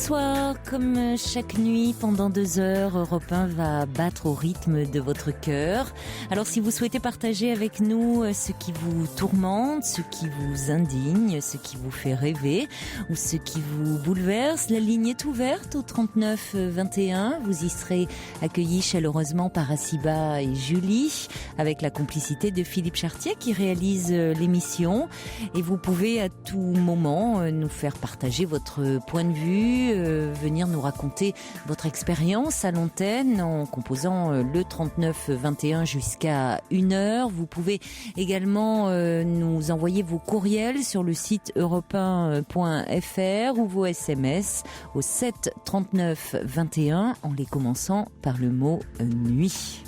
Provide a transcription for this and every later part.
soir, comme chaque nuit, pendant 2 heures, Europe 1 va battre au rythme de votre cœur. Alors si vous souhaitez partager avec nous ce qui vous tourmente, ce qui vous indigne, ce qui vous fait rêver ou ce qui vous bouleverse, la ligne est ouverte au 39 21. Vous y serez accueillis chaleureusement par Asiba et Julie, avec la complicité de Philippe Chartier qui réalise l'émission. Et vous pouvez à tout moment nous faire partager votre point de vue, venir nous raconter votre expérience à l'antenne en composant le 39 21 jusqu'à 1h. Vous pouvez également nous envoyer vos courriels sur le site europe1.fr ou vos SMS au 7 39 21 en les commençant par le mot nuit.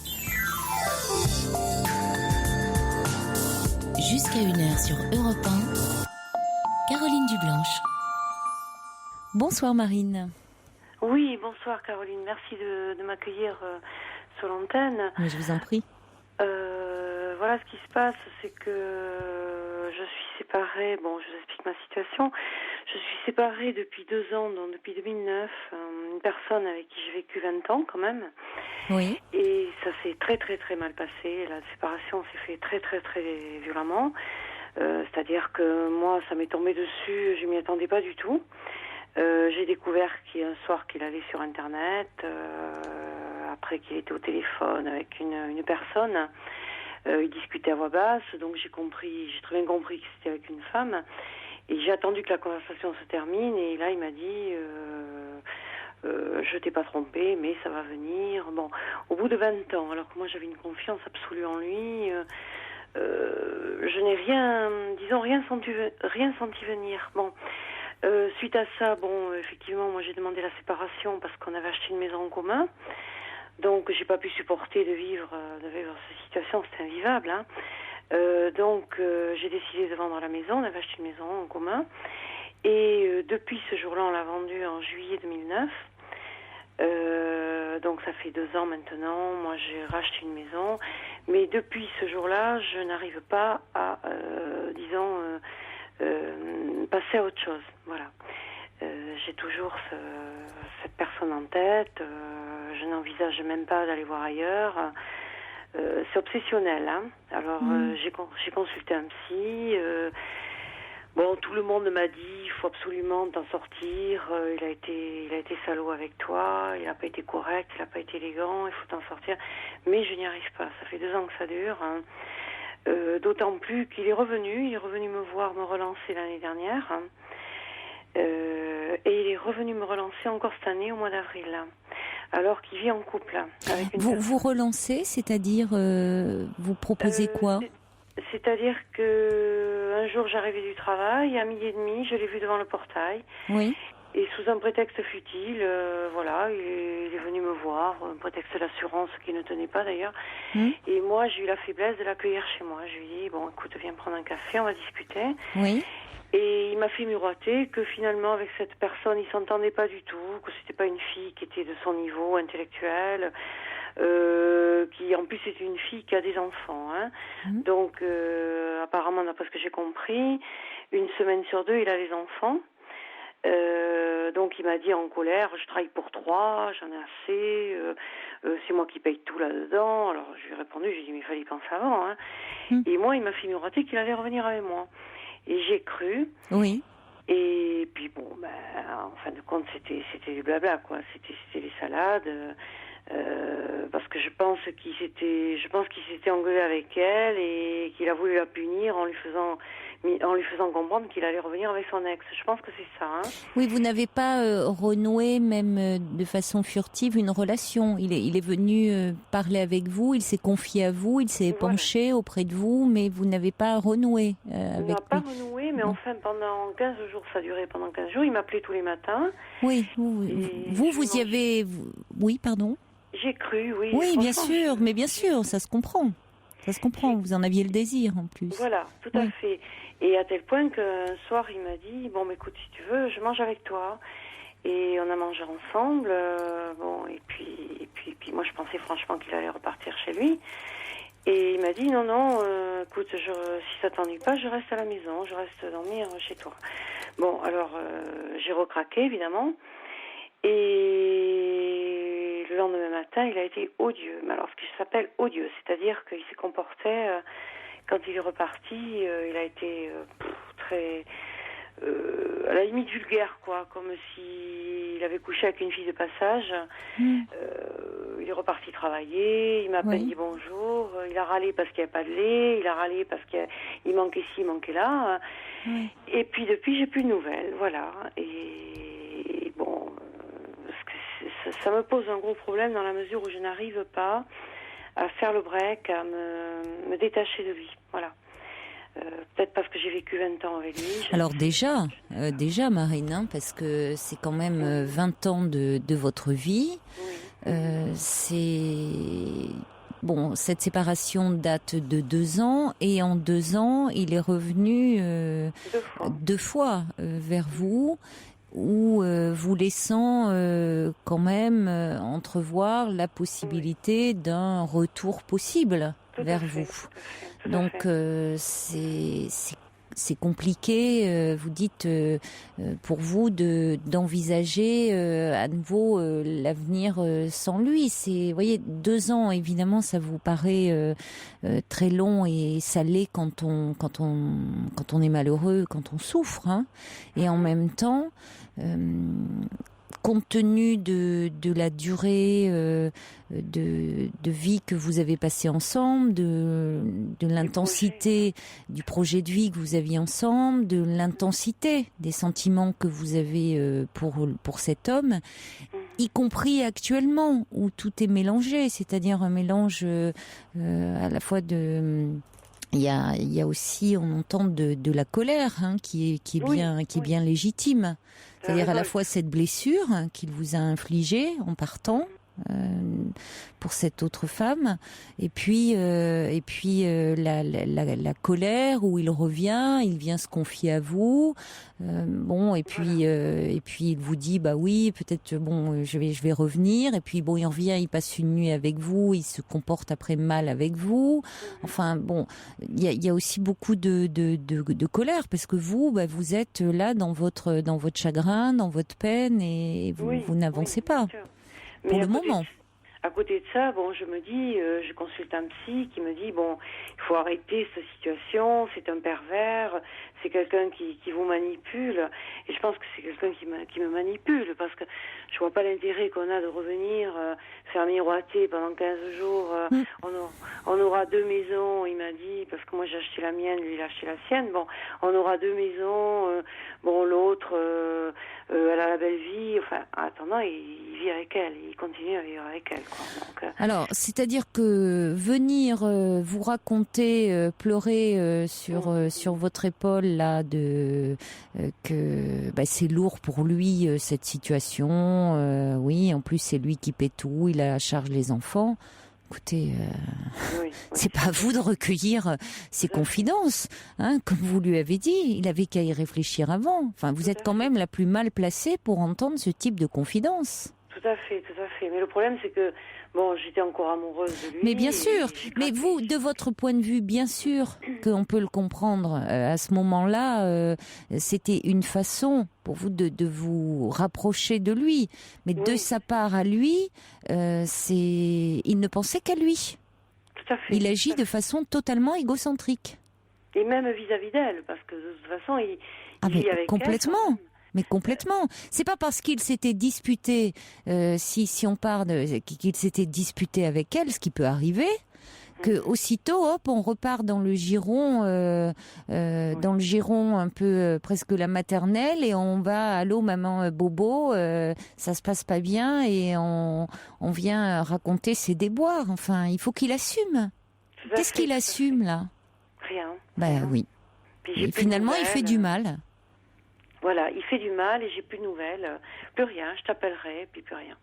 Jusqu'à 1h sur Europe 1, Caroline Dublanche. Bonsoir Marine. Oui, bonsoir Caroline. Merci de m'accueillir sur l'antenne. Mais je vous en prie. Voilà, ce qui se passe, c'est que je suis séparée. Bon, je vous explique ma situation. Je suis séparée depuis 2 ans, donc depuis 2009. Une personne avec qui j'ai vécu 20 ans quand même. Oui. Et ça s'est très très très mal passé. La séparation s'est fait très très très violemment. C'est-à-dire que moi, ça m'est tombé dessus. Je m'y attendais pas du tout. J'ai découvert un soir qu'il allait sur Internet, après qu'il était au téléphone avec une personne. Il discutait à voix basse, donc j'ai très bien compris que c'était avec une femme. Et j'ai attendu que la conversation se termine, et là il m'a dit je t'ai pas trompé, mais ça va venir. Bon, au bout de 20 ans, alors que moi j'avais une confiance absolue en lui, je n'ai rien senti venir. Bon. Suite à ça, effectivement, moi j'ai demandé la séparation parce qu'on avait acheté une maison en commun. Donc j'ai pas pu supporter de vivre cette situation, c'était invivable. Hein. Donc j'ai décidé de vendre la maison, on avait acheté une maison en commun. Et depuis ce jour-là, on l'a vendue en juillet 2009. Donc ça fait 2 ans maintenant, moi j'ai racheté une maison. Mais depuis ce jour-là, je n'arrive pas à, passer à autre chose. Voilà. J'ai toujours cette personne en tête. Je n'envisage même pas d'aller voir ailleurs. C'est obsessionnel. Hein. Alors j'ai consulté un psy. Tout le monde m'a dit il faut absolument t'en sortir. Il a été salaud avec toi. Il n'a pas été correct. Il n'a pas été élégant. Il faut t'en sortir. Mais je n'y arrive pas. Ça fait 2 ans que ça dure. Hein. D'autant plus qu'il est revenu. Il est revenu me voir, me relancer l'année dernière. Hein. Et il est revenu me relancer encore cette année au mois d'avril. Hein, alors qu'il vit en couple. Hein, avec une vous relancez, c'est-à-dire vous proposez quoi? C'est-à-dire que un jour j'arrivais du travail, à 12h30, je l'ai vu devant le portail. Oui. Et sous un prétexte futile, il est venu me voir, un prétexte d'assurance qui ne tenait pas d'ailleurs. Et moi, j'ai eu la faiblesse de l'accueillir chez moi. Je lui ai dit, écoute, viens prendre un café, on va discuter. Oui. Et il m'a fait miroiter que finalement, avec cette personne, il s'entendait pas du tout, que c'était pas une fille qui était de son niveau intellectuel, qui en plus était une fille qui a des enfants. Hein. Donc, apparemment, d'après ce que j'ai compris, 1 semaine sur 2, il a les enfants. Donc il m'a dit en colère, je travaille pour 3, j'en ai assez, c'est moi qui paye tout là-dedans. Alors je lui ai répondu, j'ai dit mais il fallait y penser avant. Hein. Et moi il m'a fait miroiter qu'il allait revenir avec moi. Et j'ai cru. Oui. Et puis en fin de compte c'était du blabla quoi, c'était des salades. Parce que je pense qu'il s'était engueulé avec elle et qu'il a voulu la punir en lui faisant comprendre qu'il allait revenir avec son ex. Je pense que c'est ça. Hein. Oui, vous n'avez pas renoué même de façon furtive une relation. Il est venu parler avec vous, il s'est confié à vous, il s'est penché auprès de vous, mais vous n'avez pas renoué avec lui. On n'a pas renoué, mais enfin pendant 15 jours, ça durait pendant 15 jours. Il m'appelait tous les matins. Oui, vous y avez... Oui, pardon. J'ai cru, oui. Oui, bien sûr, mais bien sûr, ça se comprend. Ça se comprend, vous en aviez le désir en plus. Voilà, tout à fait. Et à tel point qu'un soir, il m'a dit, écoute, si tu veux, je mange avec toi. Et on a mangé ensemble, et puis moi je pensais franchement qu'il allait repartir chez lui. Et il m'a dit, non, écoute, si ça t'ennuie pas, je reste à la maison, je reste dormir chez toi. Bon, alors j'ai recraqué évidemment. Et le lendemain matin, il a été odieux. Mais alors, ce qui s'appelle odieux, c'est-à-dire qu'il s'est comporté, quand il est reparti, il a été très... à la limite vulgaire, quoi, comme s'il avait couché avec une fille de passage. Il est reparti travailler, il m'a à peine dit bonjour, il a râlé parce qu'il n'y avait pas de lait, il a râlé parce qu'il manquait ci, il manquait là. Et puis depuis, j'ai plus de nouvelles, voilà. Et bon, ça me pose un gros problème dans la mesure où je n'arrive pas à faire le break, à me détacher de lui, voilà. Peut-être parce que j'ai vécu 20 ans avec lui. Alors déjà Marine, hein, parce que c'est quand même 20 ans de votre vie. Bon, cette séparation date de 2 ans, et en 2 ans, il est revenu 2 fois vers vous, ou vous laissant quand même entrevoir la possibilité d'un retour possible vers vous. Donc c'est compliqué, vous dites, pour vous d'envisager à nouveau l'avenir sans lui. Vous voyez, 2 ans, évidemment, ça vous paraît très long, et ça l'est quand on est malheureux, quand on souffre, hein. Et en même temps, compte tenu de la durée de vie que vous avez passée ensemble, de l'intensité du projet de vie que vous aviez ensemble, de l'intensité des sentiments que vous avez pour cet homme, y compris actuellement, où tout est mélangé, c'est-à-dire un mélange à la fois de... Il y a aussi, on entend de la colère, hein, qui est bien légitime. C'est-à-dire à la fois cette blessure qu'il vous a infligée en partant pour cette autre femme, et puis la colère où il revient, il vient se confier à vous, et puis il vous dit bah oui, peut-être je vais revenir, et puis il revient, il passe une nuit avec vous, il se comporte après mal avec vous. Enfin il y a aussi beaucoup de colère, parce que vous êtes là dans votre chagrin, dans votre peine, et vous n'avancez pas. Pour le moment. À côté de ça, je me dis, je consulte un psy qui me dit, il faut arrêter cette situation, c'est un pervers, c'est quelqu'un qui vous manipule. Et je pense que c'est quelqu'un qui me manipule, parce que je vois pas l'intérêt qu'on a de revenir faire miroiter pendant 15 jours. On aura 2 maisons, il m'a dit, parce que moi j'ai acheté la mienne, lui il a acheté la sienne. On aura 2 maisons, l'autre, elle a la belle vie. Enfin, en attendant, il vit avec elle, il continue à vivre avec elle. Donc, alors, c'est-à-dire que venir vous raconter, pleurer sur votre épaule là, que c'est lourd pour lui cette situation. Oui, en plus c'est lui qui paie tout, il a à charge les enfants. Écoutez, c'est pas à vous de recueillir ses confidences, hein, comme vous lui avez dit. Il avait qu'à y réfléchir avant. Enfin, vous êtes quand même la plus mal placée pour entendre ce type de confidences. Tout à fait. Mais le problème, c'est que, j'étais encore amoureuse de lui. Mais bien sûr. Mais vous, de votre point de vue, bien sûr qu'on peut le comprendre. À ce moment-là, c'était une façon pour vous de vous rapprocher de lui. Mais de sa part à lui, il ne pensait qu'à lui. Tout à fait. Il agit de façon totalement égocentrique. Et même vis-à-vis d'elle, parce que de toute façon, il vit avec complètement. Elle. Mais complètement. C'est pas parce qu'il s'était disputé, si on parle qu'il s'était disputé avec elle, ce qui peut arriver, que aussitôt, hop, on repart dans le giron, un peu presque la maternelle, et on va, allô maman bobo, ça se passe pas bien, et on vient raconter ses déboires. Enfin, il faut qu'il assume. Qu'est-ce qu'il assume là? Rien. Oui. Et finalement, il fait du mal. Voilà, il fait du mal et j'ai plus de nouvelles, plus rien, je t'appellerai, puis plus rien.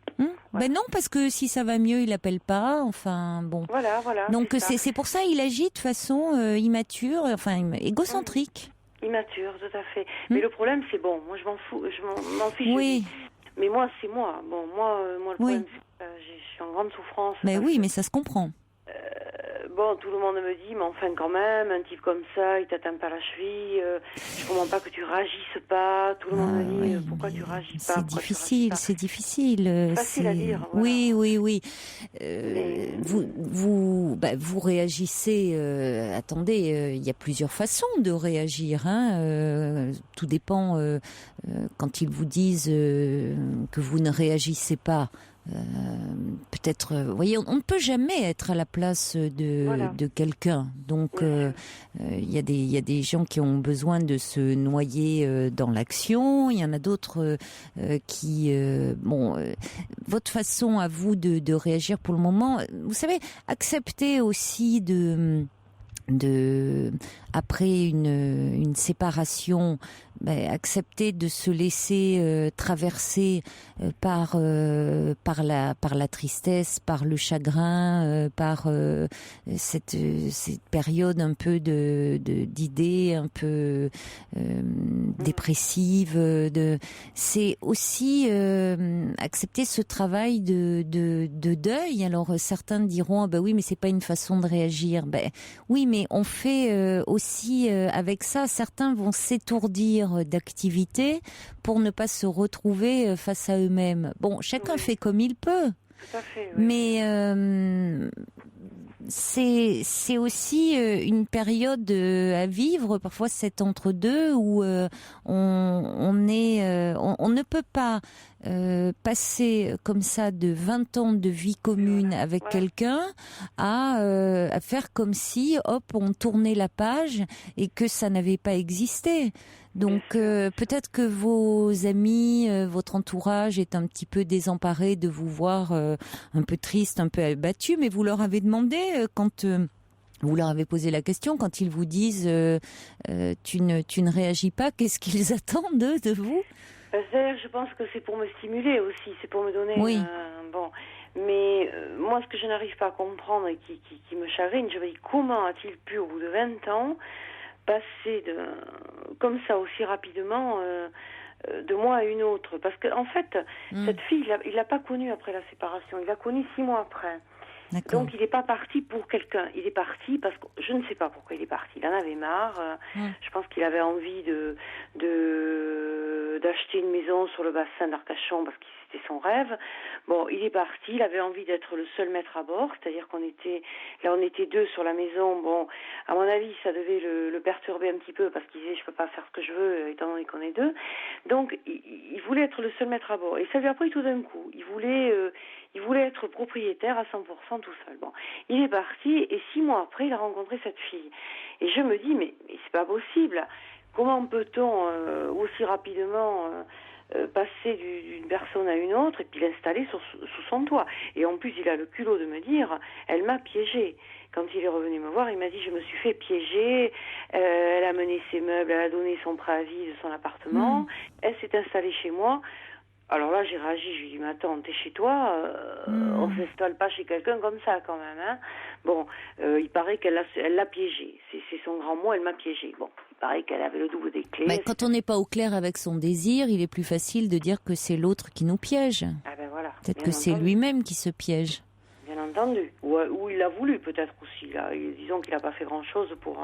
Voilà. Non, parce que si ça va mieux, il appelle pas, enfin bon. Voilà. Donc c'est pour ça il agit de façon immature, enfin égocentrique. Immature, tout à fait. Mais le problème c'est moi je m'en fous, je m'en fiche. Oui. Mais moi c'est moi. Moi le problème c'est que je suis en grande souffrance. Mais oui, mais ça se comprend. Bon, tout le monde me dit, mais enfin quand même, un type comme ça, il t'atteint pas la cheville, je comprends pas que tu réagisses pas. Tout le monde me dit, oui, pourquoi tu réagis pas? c'est difficile, c'est difficile. Facile à dire. Voilà. Oui, oui, oui. Mais... Vous réagissez. Attendez, il y a plusieurs façons de réagir. Hein, tout dépend. Quand ils vous disent que vous ne réagissez pas. Peut-être, vous voyez, on ne peut jamais être à la place de quelqu'un. Donc, il y a des gens qui ont besoin de se noyer dans l'action. Il y en a d'autres qui, votre façon à vous de réagir pour le moment, vous savez, accepter aussi après une séparation, accepter de se laisser traverser par la tristesse, par le chagrin, par cette période un peu d'idées un peu dépressives. C'est aussi accepter ce travail de deuil. Alors certains diront ah ben oui, mais c'est pas une façon de réagir. Oui, mais on fait aussi avec ça. Certains vont s'étourdir d'activités pour ne pas se retrouver face à eux-mêmes. Bon, chacun fait comme il peut. Tout à fait, oui. Mais c'est aussi une période à vivre, parfois cet entre-deux où on ne peut pas passer comme ça de 20 ans de vie commune avec quelqu'un à faire comme si, hop, on tournait la page et que ça n'avait pas existé. Donc peut-être que vos amis, votre entourage est un petit peu désemparé de vous voir un peu triste, un peu abattu, mais vous leur avez demandé quand vous leur avez posé la question, quand ils vous disent tu ne réagis pas, qu'est-ce qu'ils attendent de vous? Je pense que c'est pour me stimuler aussi, c'est pour me donner bon. Mais moi, ce que je n'arrive pas à comprendre et qui me chagrine, je me dis comment a-t-il pu, au bout de 20 ans, passer comme ça aussi rapidement de moi à une autre, parce que en fait cette fille il l'a pas connue après la séparation, il l'a connue 6 mois après. Donc il n'est pas parti pour quelqu'un, il est parti parce que je ne sais pas pourquoi il est parti, il en avait marre. Je pense qu'il avait envie d'acheter une maison sur le bassin d'Arcachon parce que c'était son rêve. Bon, il est parti, il avait envie d'être le seul maître à bord, c'est-à-dire on était deux sur la maison. Bon, à mon avis, ça devait le perturber un petit peu parce qu'il disait je peux pas faire ce que je veux étant donné qu'on est deux. Donc il voulait être le seul maître à bord et ça lui a pris tout d'un coup. Il voulait être propriétaire à 100% tout seul. Bon, il est parti et 6 mois après, il a rencontré cette fille. Et je me dis mais c'est pas possible. Comment peut-on aussi rapidement passer d'une personne à une autre et puis l'installer sous son toit? Et en plus, il a le culot de me dire, elle m'a piégée. Quand il est revenu me voir, il m'a dit, je me suis fait piéger, elle a mené ses meubles, elle a donné son préavis de son appartement, elle s'est installée chez moi. Alors là, j'ai réagi, je lui ai dit, mais attends, t'es chez toi, on s'installe pas chez quelqu'un comme ça quand même, hein. Bon, il paraît qu'elle l'a piégée, c'est son grand mot, elle m'a piégée. Bon, il paraît qu'elle avait le double des clés. Mais quand on n'est pas au clair avec son désir, il est plus facile de dire que c'est l'autre qui nous piège. Ah ben voilà. Peut-être que c'est lui-même qui se piège. Bien entendu. Ou il l'a voulu peut-être aussi. Là. Disons qu'il n'a pas fait grand-chose pour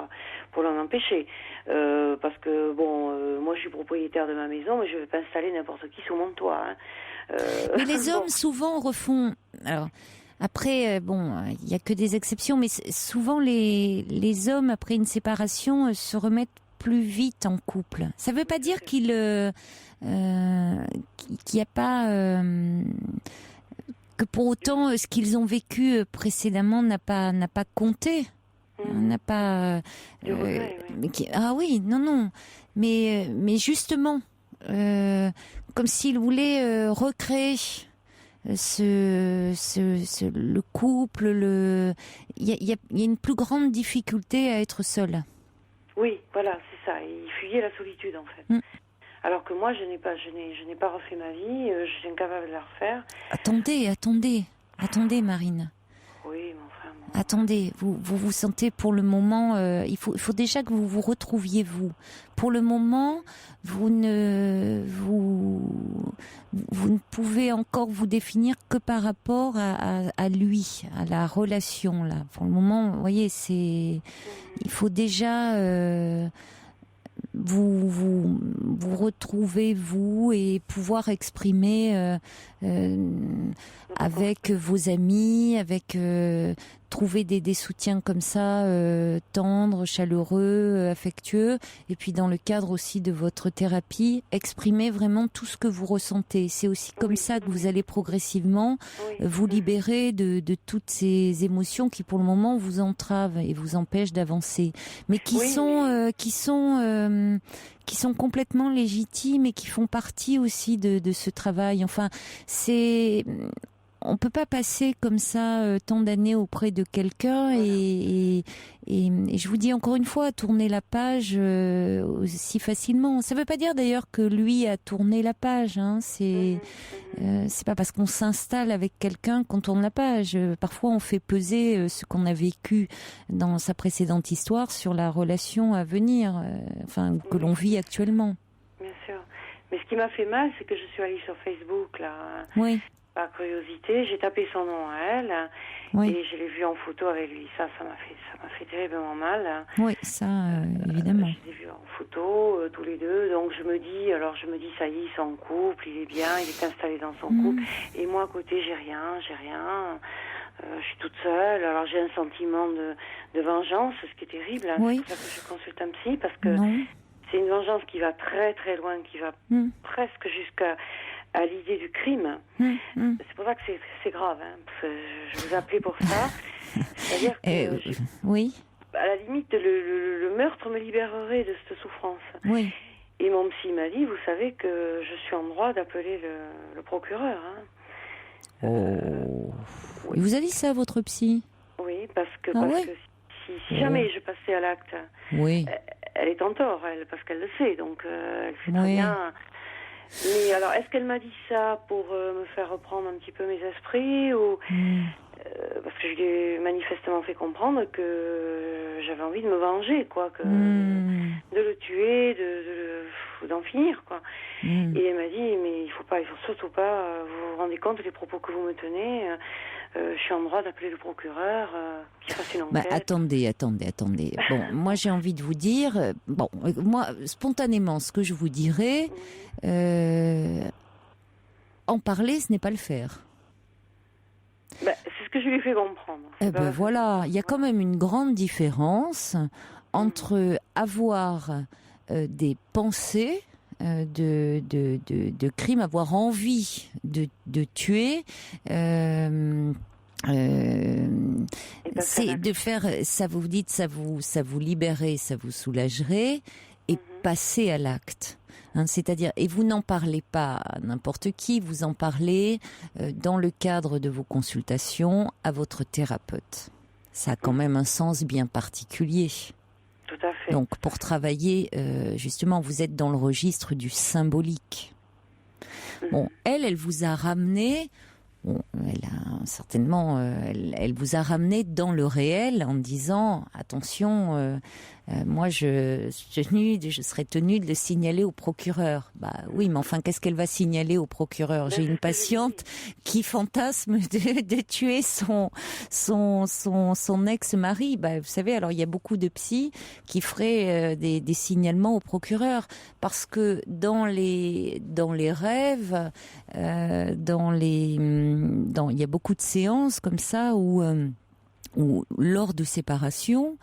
l'en empêcher. Parce que, bon, moi je suis propriétaire de ma maison, mais je ne vais pas installer n'importe qui sous mon toit. Hein. Mais les hommes souvent refont... Alors, après, il n'y a que des exceptions, mais souvent les hommes, après une séparation, se remettent plus vite en couple. Ça ne veut pas dire qu'il n'y a pas... que pour autant ce qu'ils ont vécu précédemment n'a pas compté, n'a pas ah oui, non, mais justement comme s'ils voulaient recréer le couple, il y a une plus grande difficulté à être seul. Oui, voilà, c'est ça, il fuyait la solitude en fait. Alors que moi, je n'ai pas refait ma vie, je suis incapable de la refaire. Attendez, Marine. Oui, mais enfin, bon. Attendez, vous sentez pour le moment, il faut déjà que vous vous retrouviez vous. Pour le moment, vous ne pouvez encore vous définir que par rapport à lui, à la relation là. Pour le moment, vous voyez, il faut déjà vous retrouver vous et pouvoir exprimer avec vos amis, avec trouver des soutiens comme ça, tendres, chaleureux, affectueux, et puis dans le cadre aussi de votre thérapie, exprimer vraiment tout ce que vous ressentez. C'est aussi comme ça que vous allez progressivement vous libérer de toutes ces émotions qui pour le moment vous entravent et vous empêchent d'avancer, mais qui sont complètement légitimes et qui font partie aussi de ce travail. Enfin, on peut pas passer comme ça tant d'années auprès de quelqu'un et je vous dis encore une fois, tourner la page si facilement. Ça veut pas dire d'ailleurs que lui a tourné la page. Hein. C'est pas parce qu'on s'installe avec quelqu'un qu'on tourne la page. Parfois, on fait peser ce qu'on a vécu dans sa précédente histoire sur la relation à venir, que l'on vit actuellement. Bien sûr. Mais ce qui m'a fait mal, c'est que je suis allée sur Facebook là. Oui. Par curiosité, j'ai tapé son nom à elle et je l'ai vu en photo avec lui. Ça m'a fait terriblement mal. Oui, ça, évidemment. Je l'ai vu en photo, tous les deux. Donc je me dis, ça y est, ils sont en couple, il est bien, il est installé dans son couple. Et moi, à côté, j'ai rien. Je suis toute seule. Alors j'ai un sentiment de vengeance, ce qui est terrible. Hein. Oui. C'est pour ça que je consulte un psy, parce que c'est une vengeance qui va très très loin, qui va presque jusqu'à l'idée du crime. C'est pour ça que c'est grave. Hein. Je vous appelais pour ça. C'est-à-dire que oui. À la limite, le meurtre me libérerait de cette souffrance. Oui. Et mon psy m'a dit, vous savez que je suis en droit d'appeler le procureur. Hein. Il vous a dit ça, votre psy? Oui, parce que si jamais je passais à l'acte, elle est en tort, elle, parce qu'elle le sait, donc elle sait très bien. Mais alors, est-ce qu'elle m'a dit ça pour me faire reprendre un petit peu mes esprits ou parce que je lui ai manifestement fait comprendre que j'avais envie de me venger, quoi, de le tuer, d'en finir, quoi. Et elle m'a dit, mais il faut surtout pas, vous vous rendez compte des propos que vous me tenez, je suis en droit d'appeler le procureur, qu'il fasse une enquête. Attendez. Bon, moi j'ai envie de vous dire, moi spontanément, ce que je vous dirais, en parler, ce n'est pas le faire. C'est ce que je lui ai fait comprendre. Voilà, il y a quand même une grande différence entre avoir des pensées de crime, avoir envie de tuer, c'est de faire, ça vous dites, ça vous libérerait, ça vous soulagerait, et passer à l'acte. Hein, c'est-à-dire, et vous n'en parlez pas à n'importe qui, vous en parlez dans le cadre de vos consultations à votre thérapeute. Ça a quand même un sens bien particulier. Tout à fait. Donc, pour travailler, justement, vous êtes dans le registre du symbolique. Bon, elle vous a ramené... Bon, elle vous a ramené dans le réel en disant attention, moi je serais tenue de le signaler au procureur. Oui, mais enfin qu'est-ce qu'elle va signaler au procureur? J'ai une patiente qui fantasme de tuer son ex-mari. Vous savez, alors il y a beaucoup de psys qui feraient des signalements au procureur parce que dans les rêves, il y a beaucoup de séances comme ça où lors de séparation,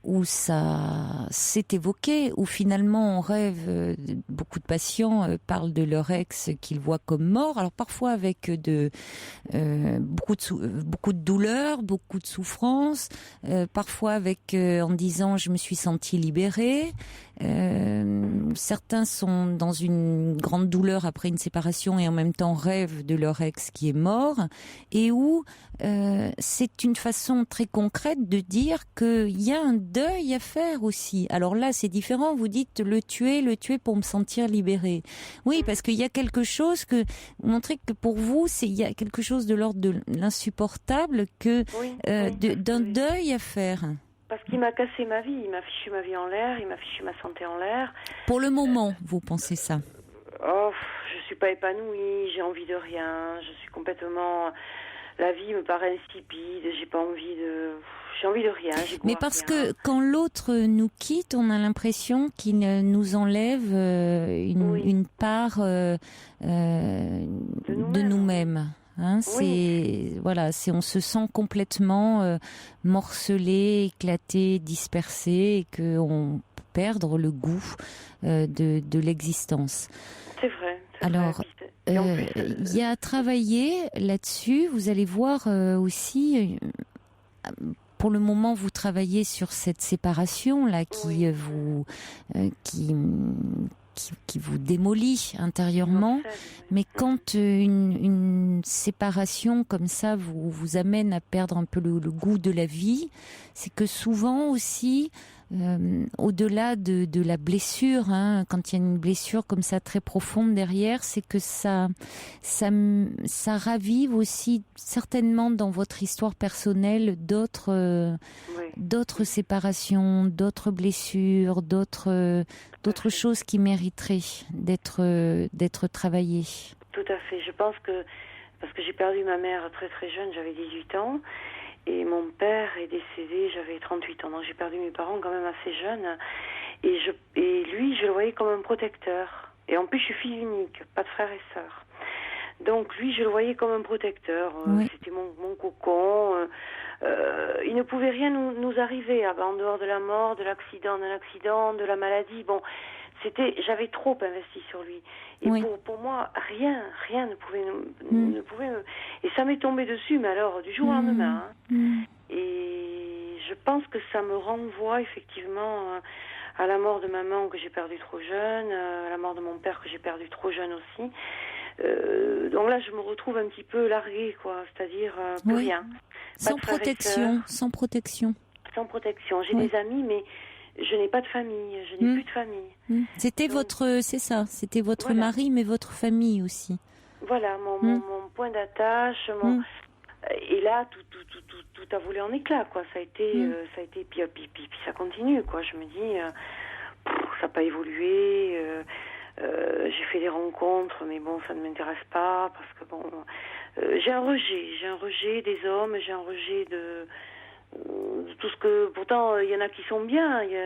où ça s'est évoqué, où finalement on rêve, beaucoup de patients parlent de leur ex qu'ils voient comme mort, alors parfois avec beaucoup de douleur, beaucoup de souffrance, parfois avec en disant je me suis sentie libérée, Certains sont dans une grande douleur après une séparation et en même temps rêvent de leur ex qui est mort, et où c'est une façon très concrète de dire qu'il y a un deuil à faire aussi. Alors là, c'est différent. Vous dites le tuer pour me sentir libérée. Oui, parce qu'il y a quelque chose que vous montrez que pour vous, il y a quelque chose de l'ordre de l'insupportable d'un deuil à faire. Parce qu'il m'a cassé ma vie, il m'a fichu ma vie en l'air, il m'a fichu ma santé en l'air. Pour le moment, vous pensez ça? Je suis pas épanouie, j'ai envie de rien, je suis complètement... La vie me paraît insipide, j'ai envie de rien. Mais parce que quand l'autre nous quitte, on a l'impression qu'il nous enlève une part de nous-mêmes. Hein, on se sent complètement morcelé, éclaté, dispersé, et qu'on peut perdre le goût de l'existence. C'est vrai. Alors, il y a à travailler là-dessus. Vous allez voir aussi. Pour le moment, vous travaillez sur cette séparation là qui vous démolit intérieurement, mais quand une séparation comme ça vous amène à perdre un peu le goût de la vie, c'est que souvent aussi, au-delà de la blessure, quand il y a une blessure comme ça très profonde derrière, c'est que ça ravive aussi certainement dans votre histoire personnelle d'autres séparations, d'autres blessures, d'autres choses qui mériteraient d'être travaillées. Tout à fait. Je pense que parce que j'ai perdu ma mère très très jeune, j'avais 18 ans. Et mon père est décédé, j'avais 38 ans. Donc j'ai perdu mes parents quand même assez jeune. Et lui, je le voyais comme un protecteur. Et en plus, je suis fille unique, pas de frères et sœurs. Donc lui, je le voyais comme un protecteur. Oui. C'était mon cocon. Il ne pouvait rien nous arriver en dehors de la mort, de l'accident, de la maladie. Bon, j'avais trop investi sur lui. Et pour moi, rien ne pouvait et ça m'est tombé dessus, mais alors du jour au lendemain. Et je pense que ça me renvoie effectivement à la mort de maman que j'ai perdue trop jeune, à la mort de mon père que j'ai perdu trop jeune aussi. Donc là, je me retrouve un petit peu larguée, quoi. C'est-à-dire plus rien. Sans protection. Sans protection. J'ai des amis, mais je n'ai pas de famille. Je n'ai plus de famille. C'était votre mari, mais votre famille aussi. Voilà, mon point d'attache. Et là, tout a volé en éclats, quoi. Ça a été, puis ça continue, quoi. Je me dis, ça n'a pas évolué. J'ai fait des rencontres, mais bon, ça ne m'intéresse pas parce que bon, j'ai un rejet des hommes, j'ai un rejet de tout ce que. Pourtant, il y en a qui sont bien, il y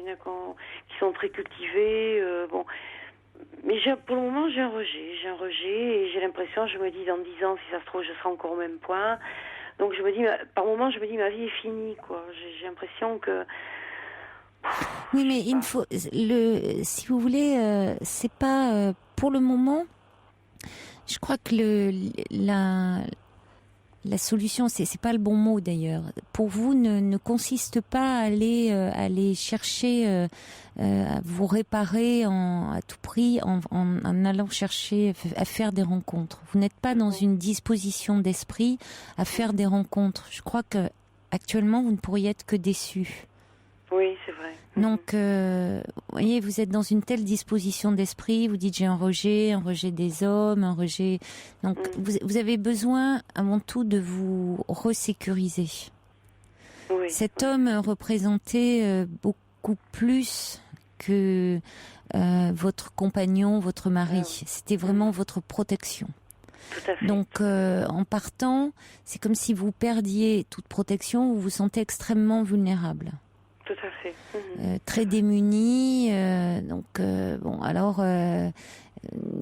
en a qui sont très cultivés, bon. Mais pour le moment, j'ai un rejet et j'ai l'impression, je me dis dans 10 ans, si ça se trouve, je serai encore au même point. Donc je me dis, par moment, je me dis, ma vie est finie, quoi. J'ai l'impression que. Oui, mais il faut si vous voulez, c'est pas pour le moment. Je crois que la solution, c'est pas le bon mot d'ailleurs. Pour vous, ne consiste pas à aller chercher à vous réparer à tout prix en allant chercher à faire des rencontres. Vous n'êtes pas dans une disposition d'esprit à faire des rencontres. Je crois que actuellement, vous ne pourriez être que déçu. Oui, c'est vrai. Donc, vous voyez, vous êtes dans une telle disposition d'esprit, vous dites j'ai un rejet des hommes, un rejet... Donc, vous avez besoin, avant tout, de vous resécuriser. Oui. Cet homme représentait beaucoup plus que votre compagnon, votre mari. C'était vraiment votre protection. Tout à fait. Donc, en partant, c'est comme si vous perdiez toute protection, vous vous sentez extrêmement vulnérable. Tout à fait. Très démunis.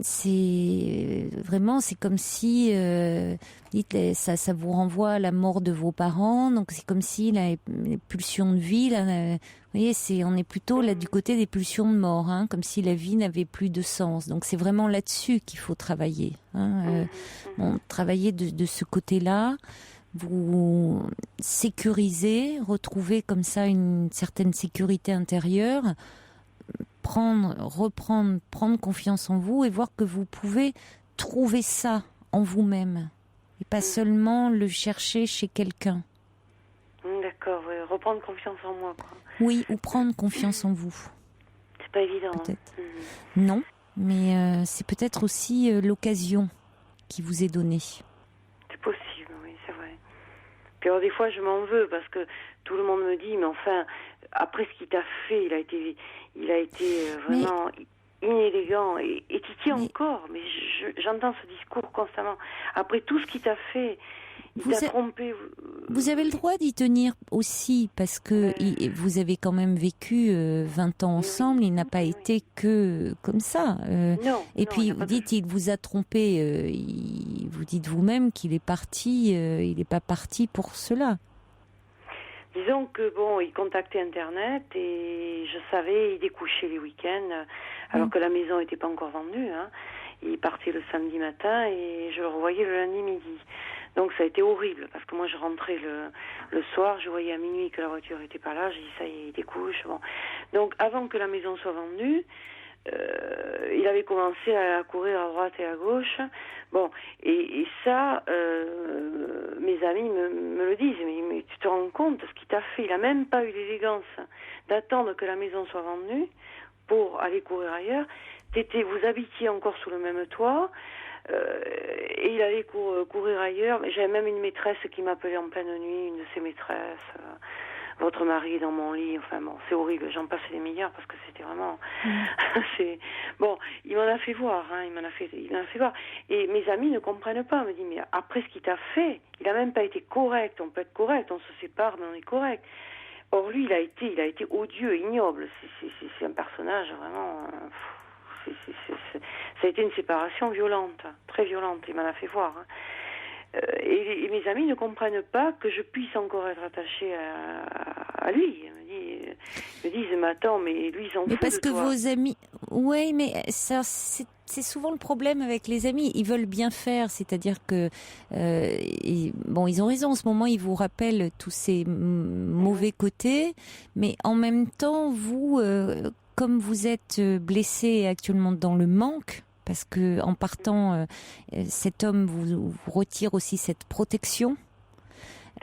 C'est comme si ça vous renvoie à la mort de vos parents. Donc c'est comme si les pulsions de vie, vous voyez, on est plutôt là du côté des pulsions de mort, comme si la vie n'avait plus de sens. Donc c'est vraiment là-dessus qu'il faut travailler. Travailler de ce côté-là. Vous sécurisez, retrouvez comme ça une certaine sécurité intérieure, prendre confiance en vous et voir que vous pouvez trouver ça en vous-même et pas seulement le chercher chez quelqu'un. D'accord, ouais. Reprendre confiance en moi, quoi. Oui, ou prendre confiance en vous. C'est pas évident. Peut-être. Non, mais c'est peut-être aussi l'occasion qui vous est donnée. C'est possible, oui, c'est vrai. Puis alors des fois je m'en veux parce que tout le monde me dit, mais enfin, après ce qu'il t'a fait, il a été vraiment inélégant et titillé encore. Mais j'entends ce discours constamment. Après tout ce qu'il t'a fait, il t'a trompé. Vous avez le droit d'y tenir aussi parce que vous avez quand même vécu 20 ans ensemble. Il n'a pas été que comme ça. Et puis vous dites, il vous a trompé. Vous dites vous-même qu'il est parti. Il n'est pas parti pour cela. Disons que bon, il contactait Internet et je savais, il découchait les week-ends alors que la maison n'était pas encore vendue. Hein. Il partait le samedi matin et je le revoyais le lundi midi. Donc ça a été horrible parce que moi je rentrais le soir, je voyais à minuit que la voiture était pas là, j'ai dit ça y est, il découche. Bon. Donc avant que la maison soit vendue, il avait commencé à courir à droite et à gauche. Bon, et ça, mes amis me le disent, mais tu te rends compte de ce qu'il t'a fait? Il a même pas eu l'élégance d'attendre que la maison soit vendue pour aller courir ailleurs. Vous habitiez encore sous le même toit. Et il allait courir ailleurs. Mais j'avais même une maîtresse qui m'appelait en pleine nuit, une de ses maîtresses. Votre mari est dans mon lit. Enfin bon, c'est horrible. J'en passais des meilleurs parce que c'était vraiment. Bon, il m'en a fait voir. Hein, il m'en a fait voir. Et mes amis ne comprennent pas. Me disent mais après ce qu'il t'a fait, il a même pas été correct. On peut être correct, on se sépare, mais on est correct. Or lui, il a été odieux, ignoble. C'est un personnage vraiment. Ça a été une séparation violente, très violente, il m'en a fait voir. Hein. Et mes amis ne comprennent pas que je puisse encore être attachée à lui. Ils me disent, mais attends, mais lui, il s'en fout de toi. Mais parce que vos amis... Oui, mais ça, c'est souvent le problème avec les amis. Ils veulent bien faire, c'est-à-dire que... bon, ils ont raison, en ce moment, ils vous rappellent tous ces mauvais côtés, mais en même temps, vous... comme vous êtes blessé actuellement dans le manque, parce que en partant, cet homme vous retire aussi cette protection.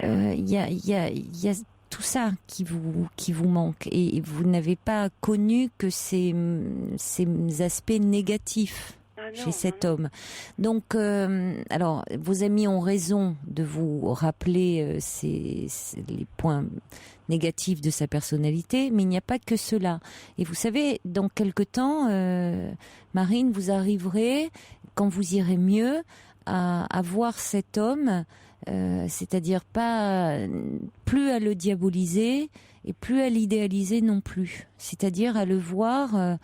Il y a tout ça qui vous manque et vous n'avez pas connu que ces aspects négatifs chez cet homme. Donc, alors, vos amis ont raison de vous rappeler les points négatifs de sa personnalité, mais il n'y a pas que cela. Et vous savez, dans quelque temps, Marine, vous arriverez, quand vous irez mieux, à voir cet homme, c'est-à-dire plus à le diaboliser et plus à l'idéaliser non plus. C'est-à-dire à le voir...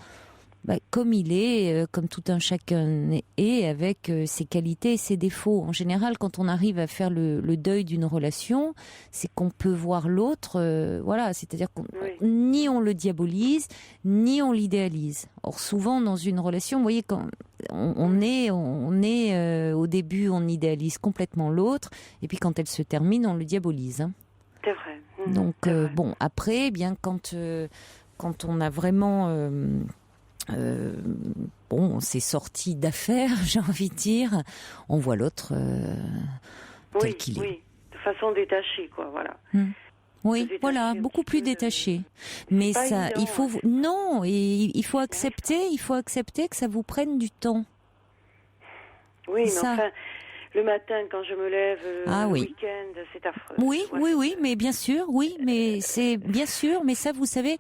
comme il est, comme tout un chacun est, avec ses qualités et ses défauts. En général, quand on arrive à faire le deuil d'une relation, c'est qu'on peut voir l'autre, voilà, c'est-à-dire qu'on ni on le diabolise, ni on l'idéalise. Or, souvent, dans une relation, vous voyez, quand on est au début, on idéalise complètement l'autre, et puis quand elle se termine, on le diabolise. Hein. C'est vrai. Donc, bon, après, eh bien, quand on a vraiment... bon, on s'est sorti d'affaires, j'ai envie de dire. On voit l'autre tel qu'il est. Oui, de façon détachée, quoi, voilà. Oui, voilà, beaucoup plus détaché. Mais ça, évident, il faut non, et il faut accepter, que ça vous prenne du temps. Oui, mais enfin, le matin quand je me lève, le week-end, c'est affreux. Oui, mais bien sûr, mais c'est bien sûr, mais ça, vous savez.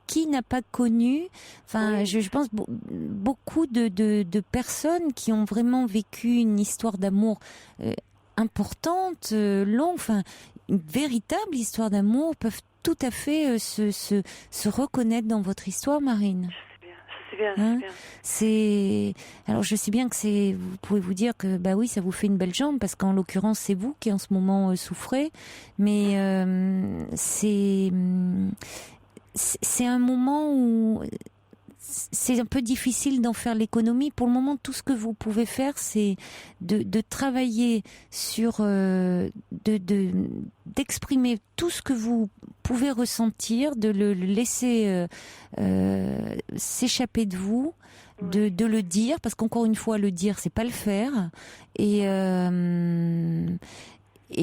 Qui n'a pas connu, enfin, je pense beaucoup de personnes qui ont vraiment vécu une histoire d'amour importante, longue, enfin, une véritable histoire d'amour, peuvent tout à fait se reconnaître dans votre histoire, Marine. Je sais bien. Alors je sais bien que vous pouvez vous dire que bah oui, ça vous fait une belle jambe parce qu'en l'occurrence c'est vous qui en ce moment souffrez, mais c'est un moment où c'est un peu difficile d'en faire l'économie. Pour le moment, tout ce que vous pouvez faire, c'est de travailler sur, d'exprimer tout ce que vous pouvez ressentir, de le laisser s'échapper de vous, de le dire, parce qu'encore une fois, le dire, c'est pas le faire, et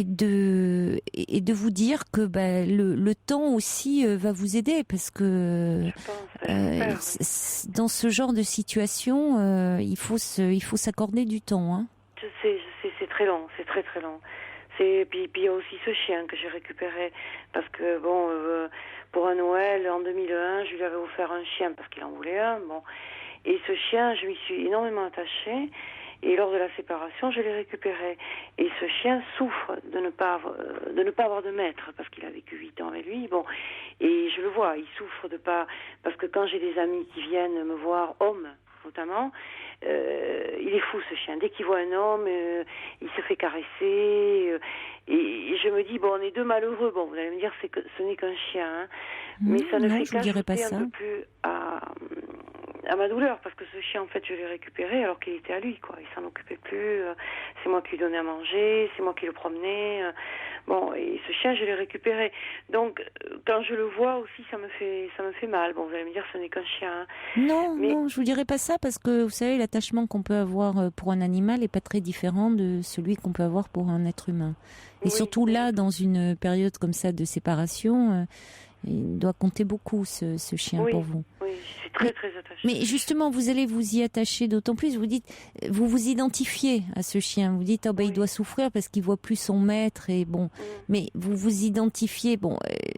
de vous dire que le temps aussi va vous aider, parce que dans ce genre de situation, il faut s'accorder du temps. Hein. Je sais, c'est très long, c'est très très long. Puis il y a aussi ce chien que j'ai récupéré, parce que pour un Noël en 2001, je lui avais offert un chien parce qu'il en voulait un. Bon, et ce chien, je m'y suis énormément attachée. Et lors de la séparation, je l'ai récupéré. Et ce chien souffre de ne pas avoir de maître, parce qu'il a vécu 8 ans avec lui. Bon, et je le vois, il souffre de pas, parce que quand j'ai des amis qui viennent me voir, hommes notamment, il est fou ce chien. Dès qu'il voit un homme, il se fait caresser. Et je me dis, on est deux malheureux. Bon, vous allez me dire, ce n'est qu'un chien, hein, mais ça ne fait qu'ajouter un peu plus à ma douleur, parce que ce chien, en fait, je l'ai récupéré alors qu'il était à lui, quoi. Il s'en occupait plus. C'est moi qui lui donnais à manger, c'est moi qui le promenais. Et ce chien, je l'ai récupéré. Donc, quand je le vois aussi, ça me fait mal. Bon, vous allez me dire, ce n'est qu'un chien. Hein. Non, je vous dirais pas ça, parce que vous savez, l'attachement qu'on peut avoir pour un animal est pas très différent de celui qu'on peut avoir pour un être humain. Et surtout là, dans une période comme ça de séparation, il doit compter beaucoup ce chien pour vous. Oui, je suis très très attachée. Mais justement, vous allez vous y attacher d'autant plus. Vous dites, vous vous identifiez à ce chien. Vous dites, il doit souffrir parce qu'il voit plus son maître. Et mais vous vous identifiez.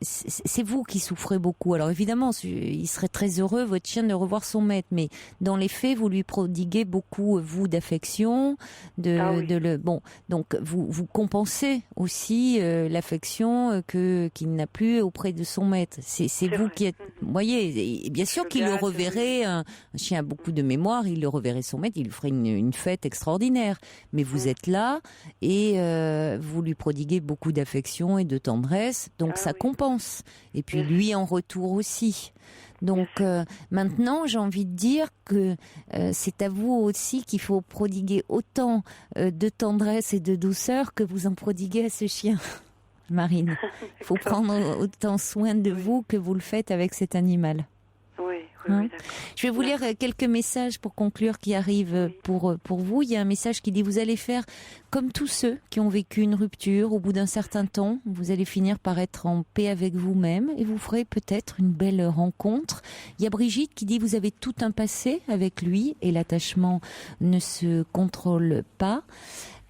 C'est vous qui souffrez beaucoup. Alors évidemment, il serait très heureux, votre chien, de revoir son maître. Mais dans les faits, vous lui prodiguez beaucoup, vous, d'affection, donc vous compensez aussi l'affection qu'il n'a plus auprès de son maître. C'est vous qui êtes. Vous voyez, et bien sûr qu'il le reverrait. Un chien a beaucoup de mémoire. Il le reverrait son maître. Il lui ferait une fête extraordinaire. Mais vous êtes là et vous lui prodiguez beaucoup d'affection et de tendresse. Donc ça compense. Et puis lui en retour aussi. Donc maintenant, j'ai envie de dire que c'est à vous aussi qu'il faut prodiguer autant de tendresse et de douceur que vous en prodiguez à ce chien. Marine, il faut prendre autant soin de vous que vous le faites avec cet animal. Oui, je vais vous lire quelques messages pour conclure qui arrivent pour vous. Il y a un message qui dit: vous allez faire comme tous ceux qui ont vécu une rupture. Au bout d'un certain temps, vous allez finir par être en paix avec vous-même et vous ferez peut-être une belle rencontre. Il y a Brigitte qui dit: vous avez tout un passé avec lui et l'attachement ne se contrôle pas.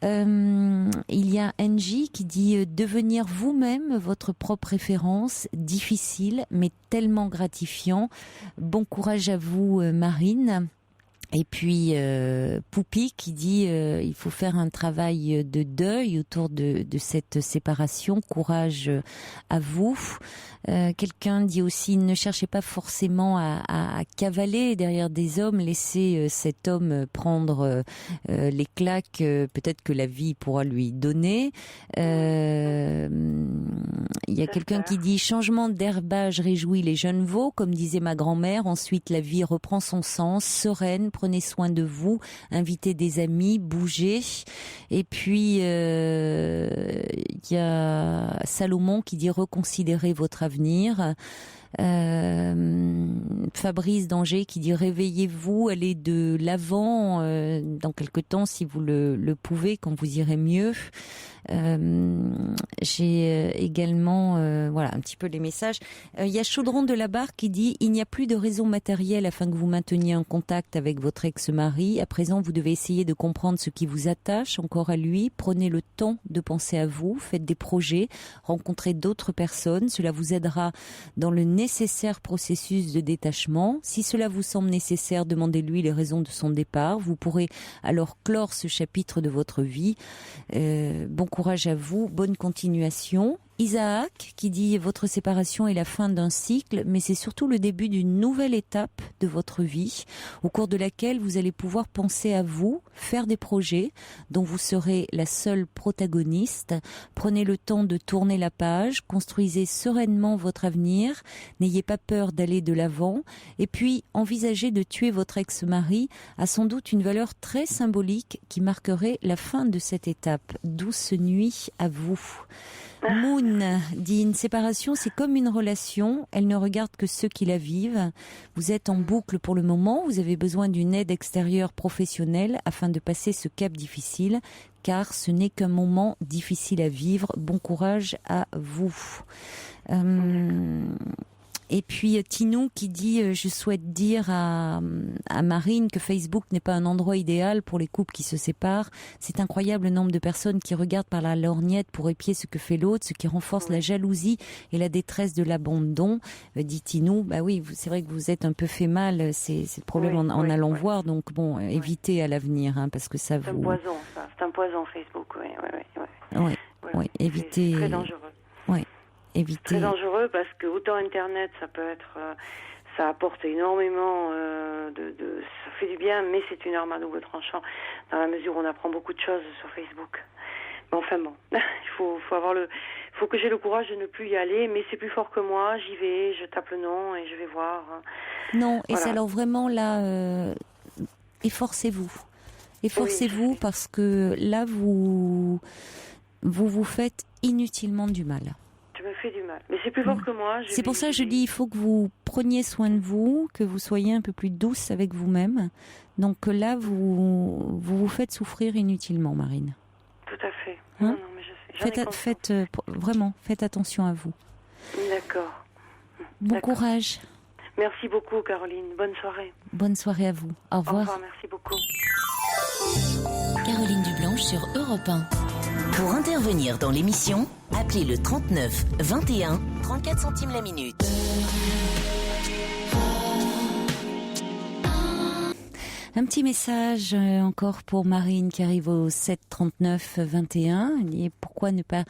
Il y a Angie qui dit: devenir vous-même votre propre référence, difficile mais tellement gratifiant. Bon courage à vous, Marine. Et puis Poupi qui dit il faut faire un travail de deuil autour de cette séparation. Courage à vous. Quelqu'un dit aussi: ne cherchez pas forcément à cavaler derrière des hommes, laissez cet homme prendre les claques peut-être que la vie pourra lui donner. Il y a quelqu'un qui dit: changement d'herbage réjouit les jeunes veaux, comme disait ma grand-mère. Ensuite la vie reprend son sens, sereine, prenez soin de vous, invitez des amis, bougez. Et puis il y a Salomon qui dit: reconsidérez votre avenir. Fabrice d'Angers qui dit: réveillez-vous, allez de l'avant dans quelque temps si vous le pouvez, quand vous irez mieux. J'ai également un petit peu les messages. Il y a Chaudron de la Barre qui dit: il n'y a plus de raison matérielle afin que vous mainteniez un contact avec votre ex-mari. À présent, vous devez essayer de comprendre ce qui vous attache encore à lui. Prenez le temps de penser à vous, faites des projets, rencontrez d'autres personnes. Cela vous aidera dans le nécessaire processus de détachement. Si cela vous semble nécessaire, demandez-lui les raisons de son départ. Vous pourrez alors clore ce chapitre de votre vie. Bon courage à vous, bonne continuation. Isaac qui dit: votre séparation est la fin d'un cycle, mais c'est surtout le début d'une nouvelle étape de votre vie, au cours de laquelle vous allez pouvoir penser à vous, faire des projets dont vous serez la seule protagoniste. Prenez le temps de tourner la page, construisez sereinement votre avenir, n'ayez pas peur d'aller de l'avant, et puis envisagez de tuer votre ex-mari a sans doute une valeur très symbolique qui marquerait la fin de cette étape. Douce nuit à vous. Moon dit une séparation, c'est comme une relation. Elle ne regarde que ceux qui la vivent. Vous êtes en boucle pour le moment. Vous avez besoin d'une aide extérieure professionnelle afin de passer ce cap difficile, car ce n'est qu'un moment difficile à vivre. Bon courage à vous. Et puis Tinou qui dit je souhaite dire à Marine que Facebook n'est pas un endroit idéal pour les couples qui se séparent. C'est incroyable le nombre de personnes qui regardent par la lorgnette pour épier ce que fait l'autre, ce qui renforce la jalousie et la détresse de l'abandon, dit Tinou. Bah oui, c'est vrai que vous êtes un peu fait mal, c'est le problème en allant voir, donc bon, évitez à l'avenir, hein, parce que ça c'est vous... un poison, ça. C'est un poison Facebook, Oui, évitez... C'est très dangereux. Oui. Éviter. C'est très dangereux parce que autant Internet, ça peut être, ça apporte énormément ça fait du bien, mais c'est une arme à double tranchant dans la mesure où on apprend beaucoup de choses sur Facebook. Mais enfin bon, il faut que j'ai le courage de ne plus y aller, mais c'est plus fort que moi. J'y vais, je tape le nom et je vais voir. Non, voilà. Et c'est alors vraiment là, efforcez-vous, parce que là vous faites inutilement du mal. Je me fais du mal. Mais c'est plus fort que moi. C'est pour ça que je dis, il faut que vous preniez soin de vous, que vous soyez un peu plus douce avec vous-même. Donc là, vous faites souffrir inutilement, Marine. Tout à fait. Hein? Non, mais je sais. Vraiment, faites attention à vous. D'accord. Bon courage. Merci beaucoup, Caroline. Bonne soirée. Bonne soirée à vous. Au revoir. Au revoir, merci beaucoup. Caroline Dublanche sur Europe 1. Pour intervenir dans l'émission, appelez le 39 21 34 centimes la minute. Un petit message encore pour Marine qui arrive au 7 39 21. Elle dit pourquoi ne pas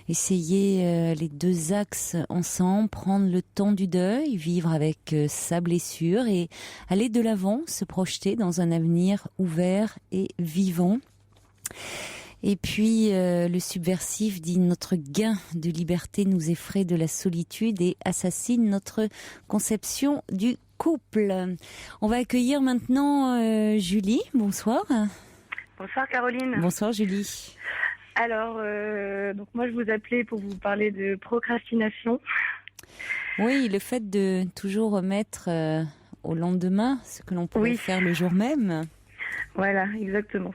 essayer les deux axes ensemble, prendre le temps du deuil, vivre avec sa blessure et aller de l'avant, se projeter dans un avenir ouvert et vivant. Et puis le subversif dit notre gain de liberté nous effraie de la solitude et assassine notre conception du couple. On va accueillir maintenant Julie. Bonsoir. Bonsoir Caroline. Bonsoir Julie. Alors, donc moi je vous appelais pour vous parler de procrastination. Oui, le fait de toujours remettre au lendemain ce que l'on pourrait faire le jour même. Voilà, exactement.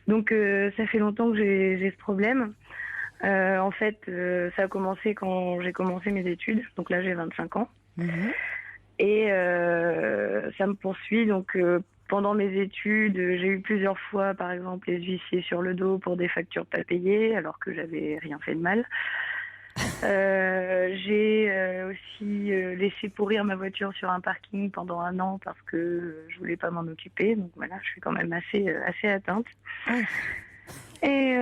Donc ça fait longtemps que j'ai ce problème. En fait, ça a commencé quand j'ai commencé mes études. Donc là, j'ai 25 ans. Et ça me poursuit. Donc pendant mes études, j'ai eu plusieurs fois, par exemple, les huissiers sur le dos pour des factures pas payées, alors que j'avais rien fait de mal. J'ai aussi laissé pourrir ma voiture sur un parking pendant 1 an parce que je voulais pas m'en occuper. Donc voilà, je suis quand même assez atteinte. Et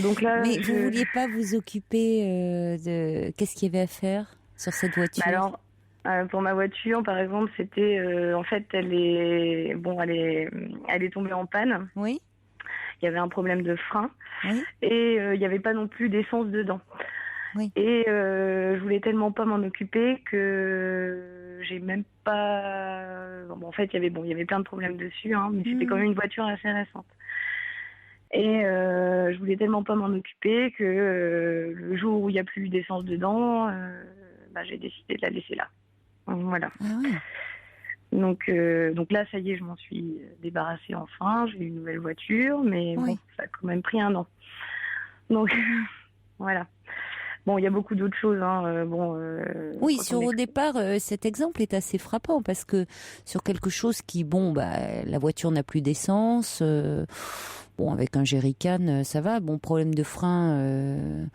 donc là, mais vous vouliez pas vous occuper de qu'est-ce qu'il y avait à faire sur cette voiture? Alors pour ma voiture, par exemple, c'était en fait elle est tombée en panne. Oui. Il y avait un problème de frein. Oui. Et il n'y avait pas non plus d'essence dedans. Oui. Et je voulais tellement pas m'en occuper que j'ai même pas... Bon, en fait, il y avait plein de problèmes dessus, hein, mais c'était quand même une voiture assez récente. Et je voulais tellement pas m'en occuper que le jour où il n'y a plus d'essence dedans, j'ai décidé de la laisser là. Voilà. Ah oui. Donc là, ça y est, je m'en suis débarrassée enfin. J'ai une nouvelle voiture, mais bon, ça a quand même pris 1 an. Donc voilà. Bon, il y a beaucoup d'autres choses. Hein. Oui, au départ, cet exemple est assez frappant parce que sur quelque chose qui, la voiture n'a plus d'essence. Avec un jerrycan, ça va. Bon, problème de frein.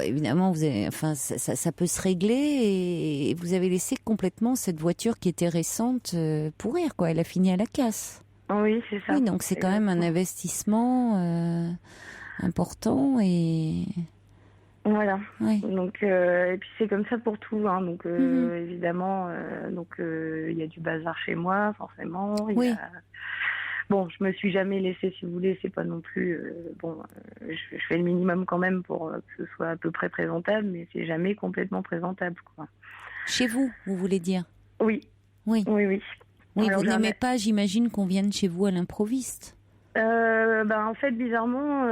Évidemment, ça peut se régler et vous avez laissé complètement cette voiture qui était récente pourrir, quoi. Elle a fini à la casse. Oui, c'est ça. Oui, donc c'est quand même un investissement important et... Voilà. Oui. Donc, et puis c'est comme ça pour tout. Hein. Donc, évidemment, il y a du bazar chez moi, forcément. Bon, je me suis jamais laissée, si vous voulez, c'est pas non plus... je fais le minimum quand même pour que ce soit à peu près présentable, mais c'est jamais complètement présentable, quoi. Chez vous, vous voulez dire? Oui. Oui. Oui. Oui, alors, vous n'aimez pas, j'imagine, qu'on vienne chez vous à l'improviste. En fait, bizarrement,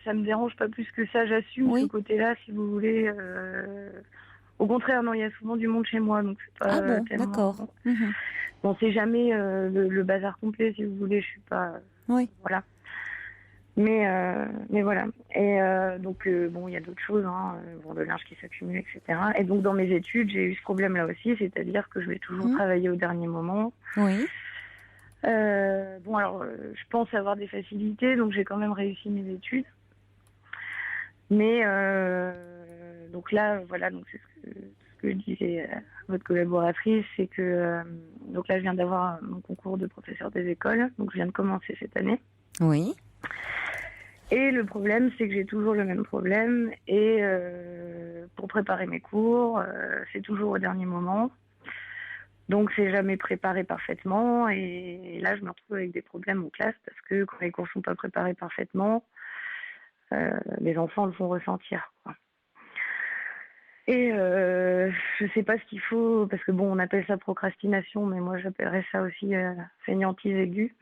ça me dérange pas plus que ça. J'assume ce côté-là, si vous voulez. Au contraire, non, il y a souvent du monde chez moi, donc c'est pas tellement... D'accord. Bon, c'est jamais le bazar complet, si vous voulez. Je suis pas... Voilà. Mais voilà. Et donc, il y a d'autres choses, le linge qui s'accumule, etc. Et donc, dans mes études, j'ai eu ce problème-là aussi, c'est-à-dire que je vais toujours travailler au dernier moment. Oui. Je pense avoir des facilités, donc j'ai quand même réussi mes études. Mais donc là, voilà, donc c'est ce que je disais à votre collaboratrice, c'est que donc là, je viens d'avoir mon concours de professeur des écoles, donc je viens de commencer cette année. Oui. Et le problème, c'est que j'ai toujours le même problème. Et pour préparer mes cours, c'est toujours au dernier moment. Donc, c'est jamais préparé parfaitement. Et là, je me retrouve avec des problèmes en classe parce que quand les cours sont pas préparés parfaitement, les enfants le font ressentir, quoi. Et je sais pas ce qu'il faut, parce que on appelle ça procrastination, mais moi, j'appellerais ça aussi fainéantise aiguë.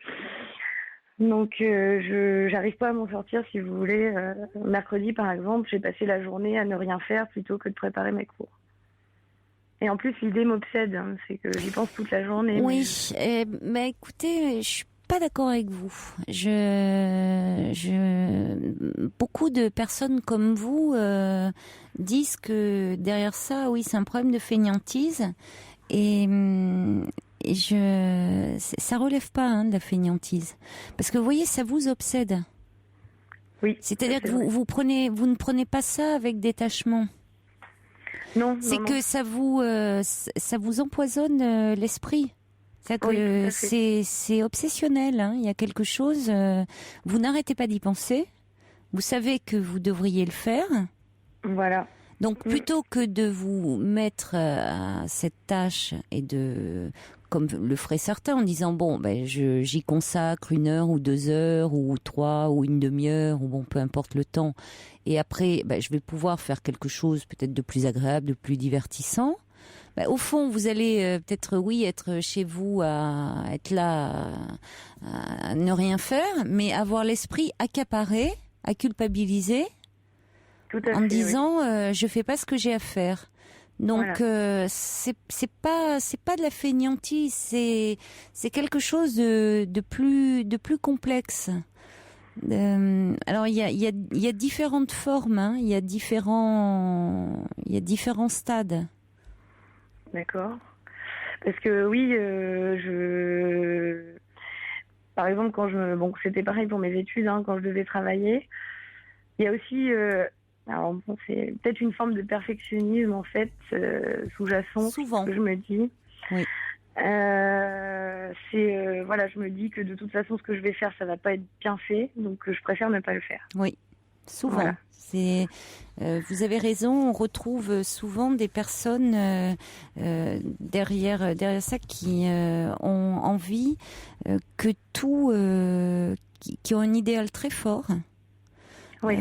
Donc, j'arrive pas à m'en sortir, si vous voulez. Mercredi, par exemple, j'ai passé la journée à ne rien faire plutôt que de préparer mes cours. Et en plus, l'idée m'obsède, c'est que j'y pense toute la journée. Oui, mais écoutez, je suis pas d'accord avec vous. Beaucoup de personnes comme vous disent que derrière ça, oui, c'est un problème de fainéantise. Et ça relève pas de la fainéantise, parce que vous voyez, ça vous obsède. Oui. C'est-à-dire que vous ne prenez pas ça avec détachement. Non. C'est que ça vous empoisonne l'esprit. C'est obsessionnel. Il y a quelque chose. Vous n'arrêtez pas d'y penser. Vous savez que vous devriez le faire. Voilà. Donc plutôt que de vous mettre à cette tâche et comme le feraient certains en disant j'y consacre 1 heure ou 2 heures ou 3 ou une demi-heure ou peu importe le temps, et après je vais pouvoir faire quelque chose peut-être de plus agréable, de plus divertissant. Au fond, vous allez peut-être être chez vous à être là à ne rien faire, mais avoir l'esprit accaparé, à culpabiliser. En disant je fais pas ce que j'ai à faire. Donc voilà. C'est pas de la fainéantise, c'est quelque chose de plus complexe. Alors il y a différentes formes, il y a différents stades. D'accord. Parce que oui, par exemple c'était pareil pour mes études, quand je devais travailler, il y a aussi c'est peut-être une forme de perfectionnisme en fait sous-jacent. Souvent. Que je me dis. Oui. Je me dis que de toute façon ce que je vais faire ça va pas être bien fait, donc je préfère ne pas le faire. Oui. Souvent. Voilà. Vous avez raison. On retrouve souvent des personnes derrière ça qui ont envie que tout, qui ont un idéal très fort. Oui.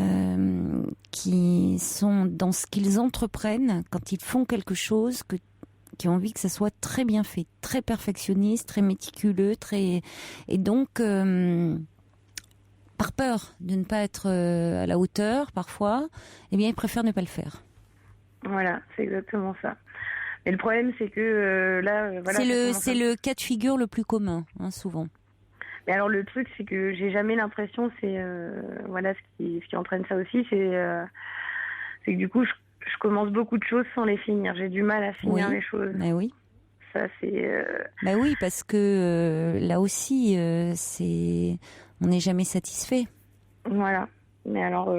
Qui sont dans ce qu'ils entreprennent quand ils font quelque chose, qui ont envie que ça soit très bien fait, très perfectionniste, très méticuleux, et donc par peur de ne pas être à la hauteur parfois, ils préfèrent ne pas le faire. Voilà, c'est exactement ça. Mais le problème c'est que c'est le cas de figure le plus commun, souvent. Mais alors le truc c'est que j'ai jamais l'impression, ce qui entraîne ça aussi, c'est que du coup je commence beaucoup de choses sans les finir. J'ai du mal à finir les choses. Mais oui. Ça c'est. Oui, parce que là aussi on n'est jamais satisfait. Voilà. Mais alors,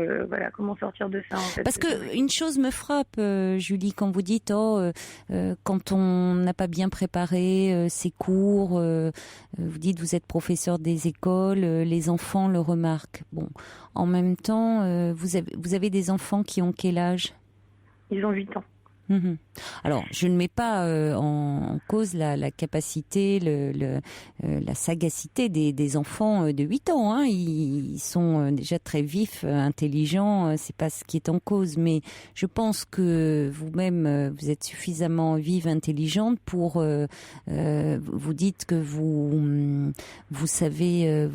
comment sortir de ça en fait? Parce que une chose me frappe, Julie, quand vous dites quand on n'a pas bien préparé ses cours, vous dites vous êtes professeur des écoles, les enfants le remarquent. Bon, en même temps, vous avez des enfants qui ont quel âge? Ils ont 8 ans. Mmh. Alors, je ne mets pas en cause la capacité, la sagacité des enfants de 8 ans. Ils sont déjà très vifs, intelligents, c'est pas ce qui est en cause. Mais je pense que vous-même, vous êtes suffisamment vive, intelligente pour... vous dites que vous savez...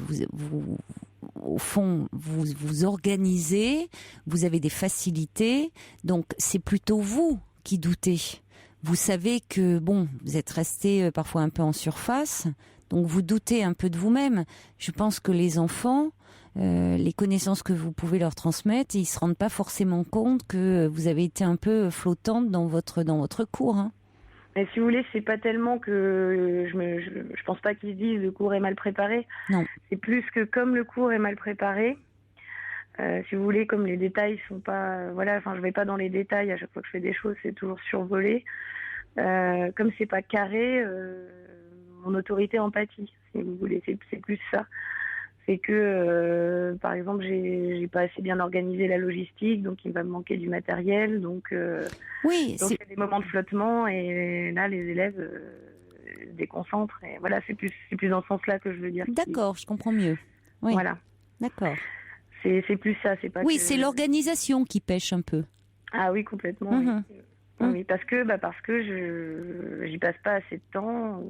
au fond, vous vous organisez, vous avez des facilités, donc c'est plutôt vous qui doutez. Vous savez que, bon, vous êtes resté parfois un peu en surface, donc vous doutez un peu de vous-même. Je pense que les enfants, les connaissances que vous pouvez leur transmettre, ils se rendent pas forcément compte que vous avez été un peu flottante dans votre cours. Hein. Mais si vous voulez, c'est pas tellement que je pense pas qu'ils se disent le cours est mal préparé. Non. C'est plus que comme le cours est mal préparé, si vous voulez, comme les détails sont pas, je vais pas dans les détails à chaque fois que je fais des choses, c'est toujours survolé. Comme c'est pas carré, mon autorité empathie, si vous voulez, c'est plus ça. C'est que, par exemple, j'ai pas assez bien organisé la logistique, donc il va me manquer du matériel, donc il y a des moments de flottement et là les élèves déconcentrent. Et voilà, c'est plus dans ce sens-là que je veux dire. D'accord, je comprends mieux. Oui. Voilà. D'accord. C'est plus ça, c'est pas. Oui, c'est l'organisation qui pêche un peu. Ah oui, complètement. Mmh. Oui, parce que j'y passe pas assez de temps.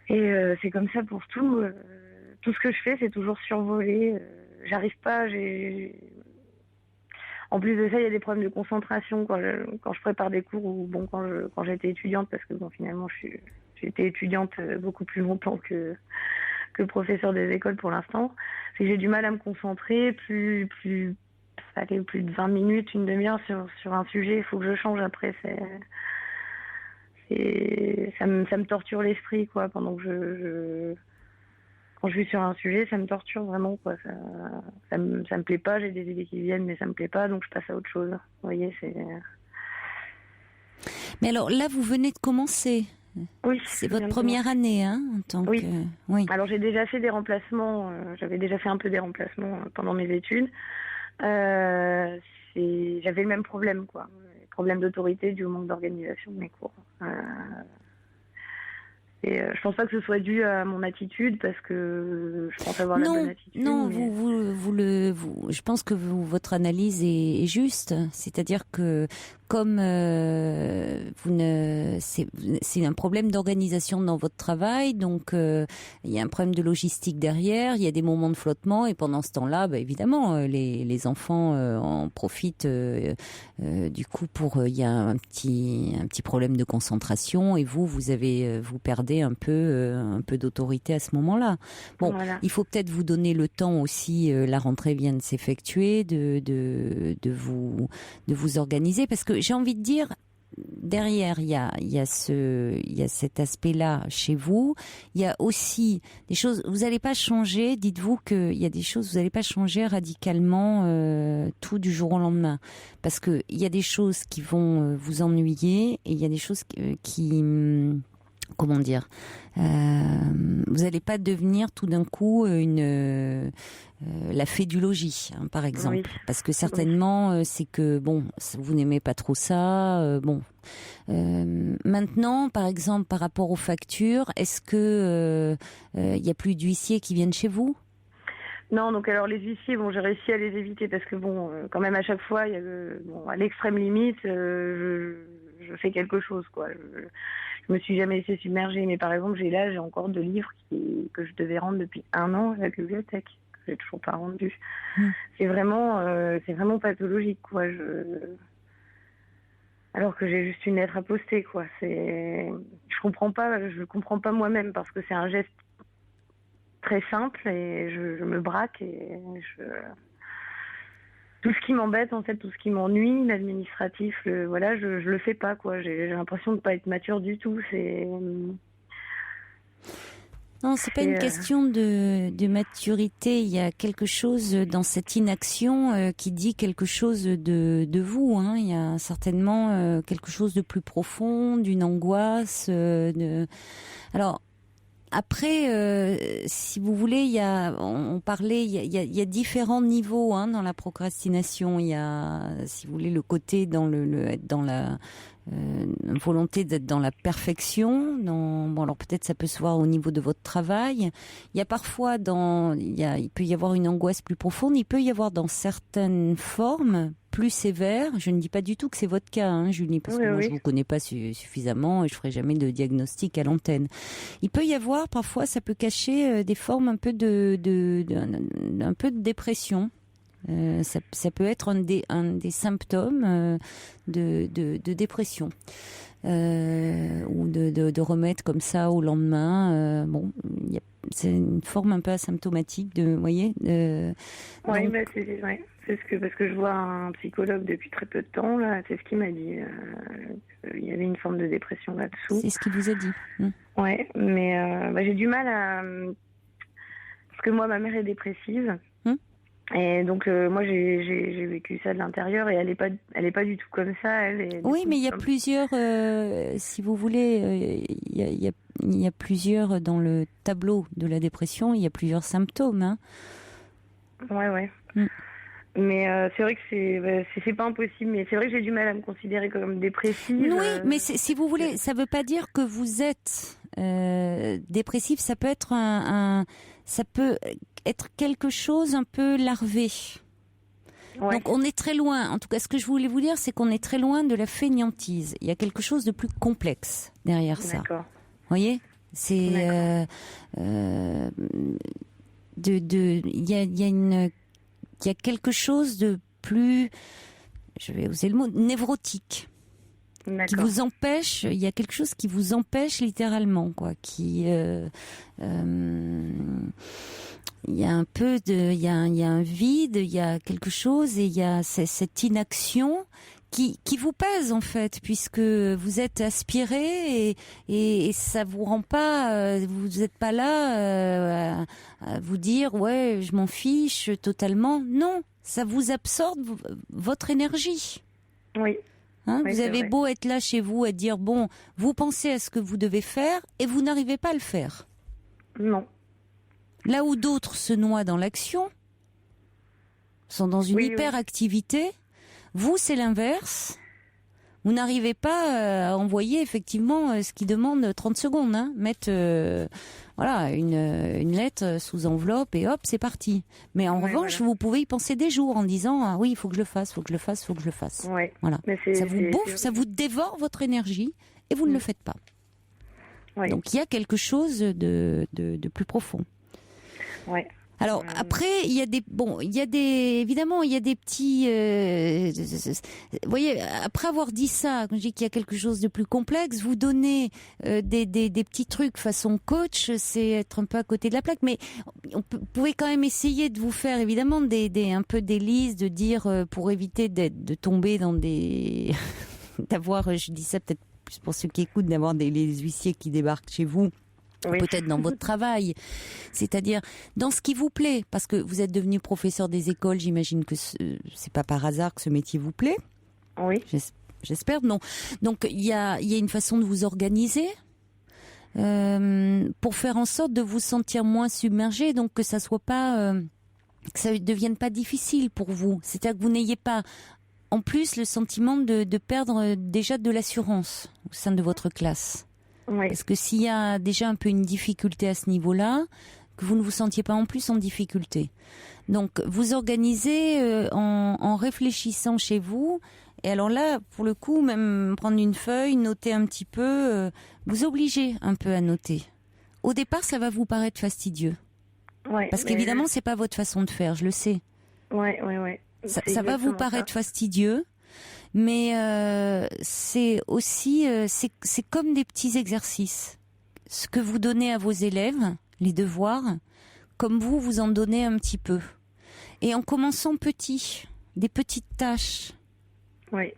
Et c'est comme ça pour tout. Tout ce que je fais, c'est toujours survolé. J'arrive pas. En plus de ça, il y a des problèmes de concentration quand je prépare des cours ou quand j'étais étudiante, parce que finalement, j'ai été étudiante beaucoup plus longtemps que professeur des écoles pour l'instant. C'est que j'ai du mal à me concentrer. Plus de 20 minutes, une demi-heure sur un sujet, il faut que je change après. Ça me torture l'esprit, quoi, pendant que quand je suis sur un sujet, ça me torture vraiment, quoi. Ça me plaît pas, j'ai des idées qui viennent, mais ça me plaît pas, donc je passe à autre chose. Vous voyez, c'est... Mais alors là, vous venez de commencer. Oui. C'est votre première année, hein, en tant oui. que... Oui. Alors j'ai déjà fait des remplacements, j'avais déjà fait un peu des remplacements pendant mes études. J'avais le même problème, quoi. Problème d'autorité dû au manque d'organisation de mes cours. Et je pense pas que ce soit dû à mon attitude, parce que je pense avoir la bonne attitude. Non, mais... je pense que votre analyse est juste. C'est-à-dire que comme c'est un problème d'organisation dans votre travail, donc il y a un problème de logistique derrière, il y a des moments de flottement, et pendant ce temps-là, évidemment, les enfants en profitent du coup il y a un petit problème de concentration, et vous perdez un peu d'autorité à ce moment-là. Bon, voilà. Il faut peut-être vous donner le temps aussi, la rentrée vient de s'effectuer, de vous organiser, parce que j'ai envie de dire, derrière, il y a cet aspect-là chez vous. Il y a aussi des choses. Vous n'allez pas changer. Dites-vous qu'il y a des choses. Vous n'allez pas changer radicalement tout du jour au lendemain, parce que il y a des choses qui vont vous ennuyer, et il y a des choses qui comment dire, vous n'allez pas devenir tout d'un coup la fée du logis, hein, par exemple, oui. Parce que certainement c'est que vous n'aimez pas trop ça. Maintenant, par exemple, par rapport aux factures, est-ce que il y a plus d'huissiers qui viennent chez vous? Non, donc alors les huissiers, j'ai réussi à les éviter, parce que quand même à chaque fois, il y a à l'extrême limite, je fais quelque chose, quoi. Je me suis jamais laissée submerger, mais par exemple, j'ai encore 2 livres que je devais rendre depuis 1 an à la bibliothèque, que j'ai toujours pas rendu. C'est vraiment pathologique, quoi. Alors que j'ai juste une lettre à poster, quoi. Je comprends pas moi-même, parce que c'est un geste très simple, et je me braque, et tout ce qui m'embête, en fait, tout ce qui m'ennuie, l'administratif, je le fais pas, quoi. J'ai l'impression de pas être mature du tout. Non, c'est pas une question de maturité. Il y a quelque chose dans cette inaction qui dit quelque chose de vous, hein. Il y a certainement quelque chose de plus profond, d'une angoisse. Alors. Après, si vous voulez, il y a différents niveaux, hein, dans la procrastination. Il y a, si vous voulez, le côté être dans volonté d'être dans la perfection. Bon, alors peut-être ça peut se voir au niveau de votre travail. Il y a parfois il peut y avoir une angoisse plus profonde. Il peut y avoir dans certaines formes plus sévères. Je ne dis pas du tout que c'est votre cas, hein, Julie, parce que moi je vous connais pas suffisamment et je ferai jamais de diagnostic à l'antenne. Il peut y avoir parfois, ça peut cacher des formes un peu de dépression. Ça peut être un des symptômes de dépression ou de remettre comme ça au lendemain. C'est une forme un peu asymptomatique vous voyez. Oui, c'est parce que je vois un psychologue depuis très peu de temps là. C'est ce qu'il m'a dit. Il y avait une forme de dépression là-dessous. C'est ce qu'il vous a dit. Ouais, mais j'ai du mal à parce que moi ma mère est dépressive. Et donc moi j'ai vécu ça de l'intérieur et elle est pas du tout comme ça. Oui, mais il y a plusieurs, si vous voulez, il y a plusieurs dans le tableau de la dépression. Il y a plusieurs symptômes. Hein. Ouais. Mais c'est vrai que c'est pas impossible. Mais c'est vrai que j'ai du mal à me considérer comme dépressive. Oui, mais si vous voulez, ça veut pas dire que vous êtes dépressif. Ça peut être ça peut être quelque chose un peu larvé. Ouais. Donc on est très loin. En tout cas, ce que je voulais vous dire, c'est qu'on est très loin de la fainéantise. Il y a quelque chose de plus complexe derrière ça. D'accord. Vous voyez, c'est il y a quelque chose de plus, je vais oser le mot, névrotique. Qui vous empêche, il y a quelque chose qui vous empêche littéralement, quoi, il y a un peu il y a un vide, il y a quelque chose et il y a cette inaction qui vous pèse en fait, puisque vous êtes aspiré et ça vous rend pas, vous n'êtes pas là à vous dire ouais je m'en fiche totalement, non, ça vous absorbe votre énergie. Oui. Hein, oui, vous avez beau être là chez vous et dire bon, vous pensez à ce que vous devez faire et vous n'arrivez pas à le faire. Non. Là où d'autres se noient dans l'action, sont dans une hyperactivité, vous c'est l'inverse. Vous n'arrivez pas à envoyer effectivement ce qui demande 30 secondes. Hein. Mettre une lettre sous enveloppe et hop, c'est parti. Mais en revanche, vous pouvez y penser des jours en disant ah oui, il faut que je le fasse, faut que je le fasse, faut que je le fasse. Ouais. Voilà. Ça vous bouffe, ça vous dévore votre énergie et vous ne le faites pas. Ouais. Donc il y a quelque chose de plus profond. Ouais. Alors après, évidemment, il y a des petits, vous voyez, après avoir dit ça, quand je dis qu'il y a quelque chose de plus complexe, vous donnez des petits trucs façon coach, c'est être un peu à côté de la plaque, mais vous pouvez quand même essayer de vous faire évidemment un peu des listes, de dire pour éviter de tomber dans des, d'avoir, je dis ça peut-être plus pour ceux qui écoutent, d'avoir les huissiers qui débarquent chez vous. Oui. Peut-être dans votre travail, c'est-à-dire dans ce qui vous plaît, parce que vous êtes devenu professeur des écoles, j'imagine que c'est pas par hasard que ce métier vous plaît. Oui. J'espère, non. Donc il y a une façon de vous organiser pour faire en sorte de vous sentir moins submergé, donc que ça soit pas, que ça devienne pas difficile pour vous. C'est-à-dire que vous n'ayez pas en plus le sentiment de perdre déjà de l'assurance au sein de votre classe. Oui. Parce que s'il y a déjà un peu une difficulté à ce niveau-là, que vous ne vous sentiez pas en plus en difficulté. Donc, vous organisez en réfléchissant chez vous. Et alors là, pour le coup, même prendre une feuille, noter un petit peu, vous obligez un peu à noter. Au départ, ça va vous paraître fastidieux. Ouais, parce qu'évidemment, c'est pas votre façon de faire, je le sais. Ouais. Ça va vous paraître fastidieux. Mais c'est aussi, c'est comme des petits exercices. Ce que vous donnez à vos élèves, les devoirs, comme vous en donnez un petit peu. Et en commençant petit, des petites tâches. Oui.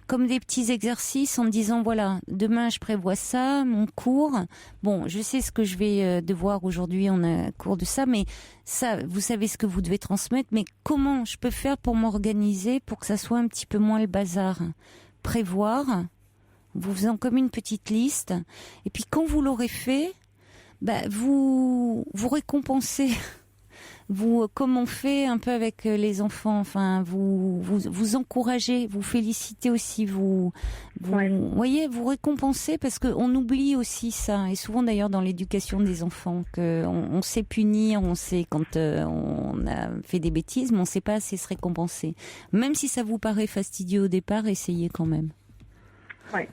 Comme des petits exercices en disant, voilà, demain je prévois ça, mon cours. Bon, je sais ce que je vais devoir aujourd'hui, on a cours de ça, mais ça, vous savez ce que vous devez transmettre, mais comment je peux faire pour m'organiser pour que ça soit un petit peu moins le bazar? Prévoir, vous faisant comme une petite liste, et puis quand vous l'aurez fait, vous récompensez vous, comme on fait un peu avec les enfants, enfin, vous encouragez, vous félicitez aussi, vous voyez, vous récompensez, parce qu'on oublie aussi ça, et souvent d'ailleurs dans l'éducation des enfants, qu'on sait punir, on sait quand on a fait des bêtises, mais on ne sait pas assez se récompenser. Même si ça vous paraît fastidieux au départ, essayez quand même. Ouais.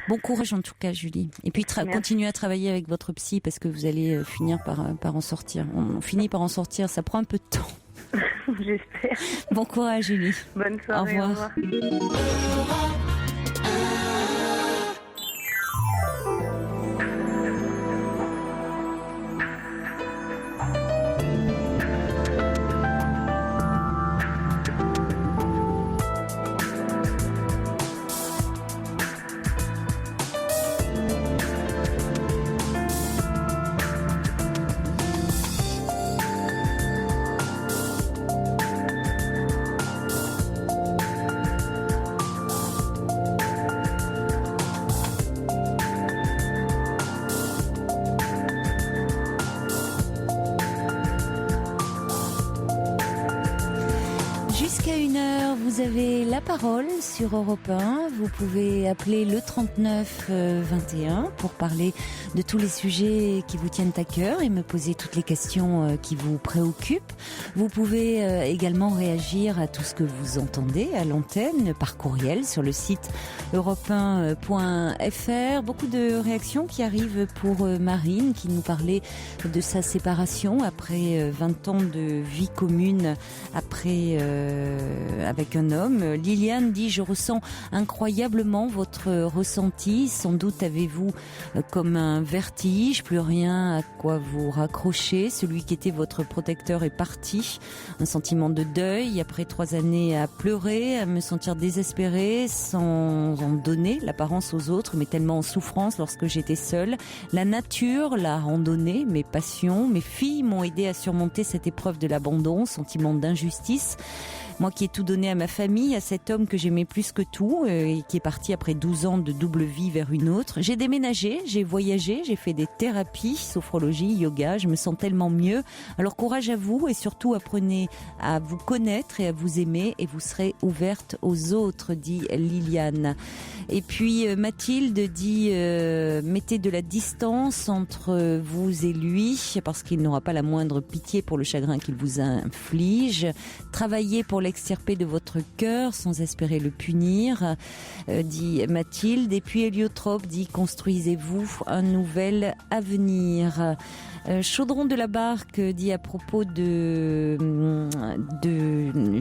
Bon courage en tout cas, Julie. Et puis continuez à travailler avec votre psy, parce que vous allez finir par en sortir. On finit par en sortir, ça prend un peu de temps. J'espère. Bon courage, Julie. Bonne soirée. Au revoir. Jusqu'à 1h, vous avez la parole sur Europe 1. Vous pouvez appeler le 39 21 pour parler de tous les sujets qui vous tiennent à cœur et me poser toutes les questions qui vous préoccupent. Vous pouvez également réagir à tout ce que vous entendez à l'antenne par courriel sur le site europe1.fr. Beaucoup de réactions qui arrivent pour Marine, qui nous parlait de sa séparation après 20 ans de vie commune avec un homme. Liliane dit: je ressens incroyablement votre ressenti. Sans doute avez-vous comme un vertige, plus rien à quoi vous raccrocher. Celui qui était votre protecteur est parti. Un sentiment de deuil après 3 années à pleurer, à me sentir désespérée sans en donner l'apparence aux autres, mais tellement en souffrance lorsque j'étais seule. La nature, la randonnée, mes passions, mes filles m'ont aidé à surmonter cette épreuve de l'abandon, sentiment d'injustice. Moi qui ai tout donné à ma famille, à cet homme que j'aimais plus que tout et qui est parti après 12 ans de double vie vers une autre. J'ai déménagé, j'ai voyagé, j'ai fait des thérapies, sophrologie, yoga, je me sens tellement mieux. Alors courage à vous et surtout apprenez à vous connaître et à vous aimer et vous serez ouverte aux autres, dit Liliane. Et puis Mathilde dit mettez de la distance entre vous et lui parce qu'il n'aura pas la moindre pitié pour le chagrin qu'il vous inflige. Travaillez pour l'extirper de votre cœur sans espérer le punir, dit Mathilde. Et puis Héliotrope dit construisez-vous un nouvel avenir. Chaudron de la Barque dit à propos de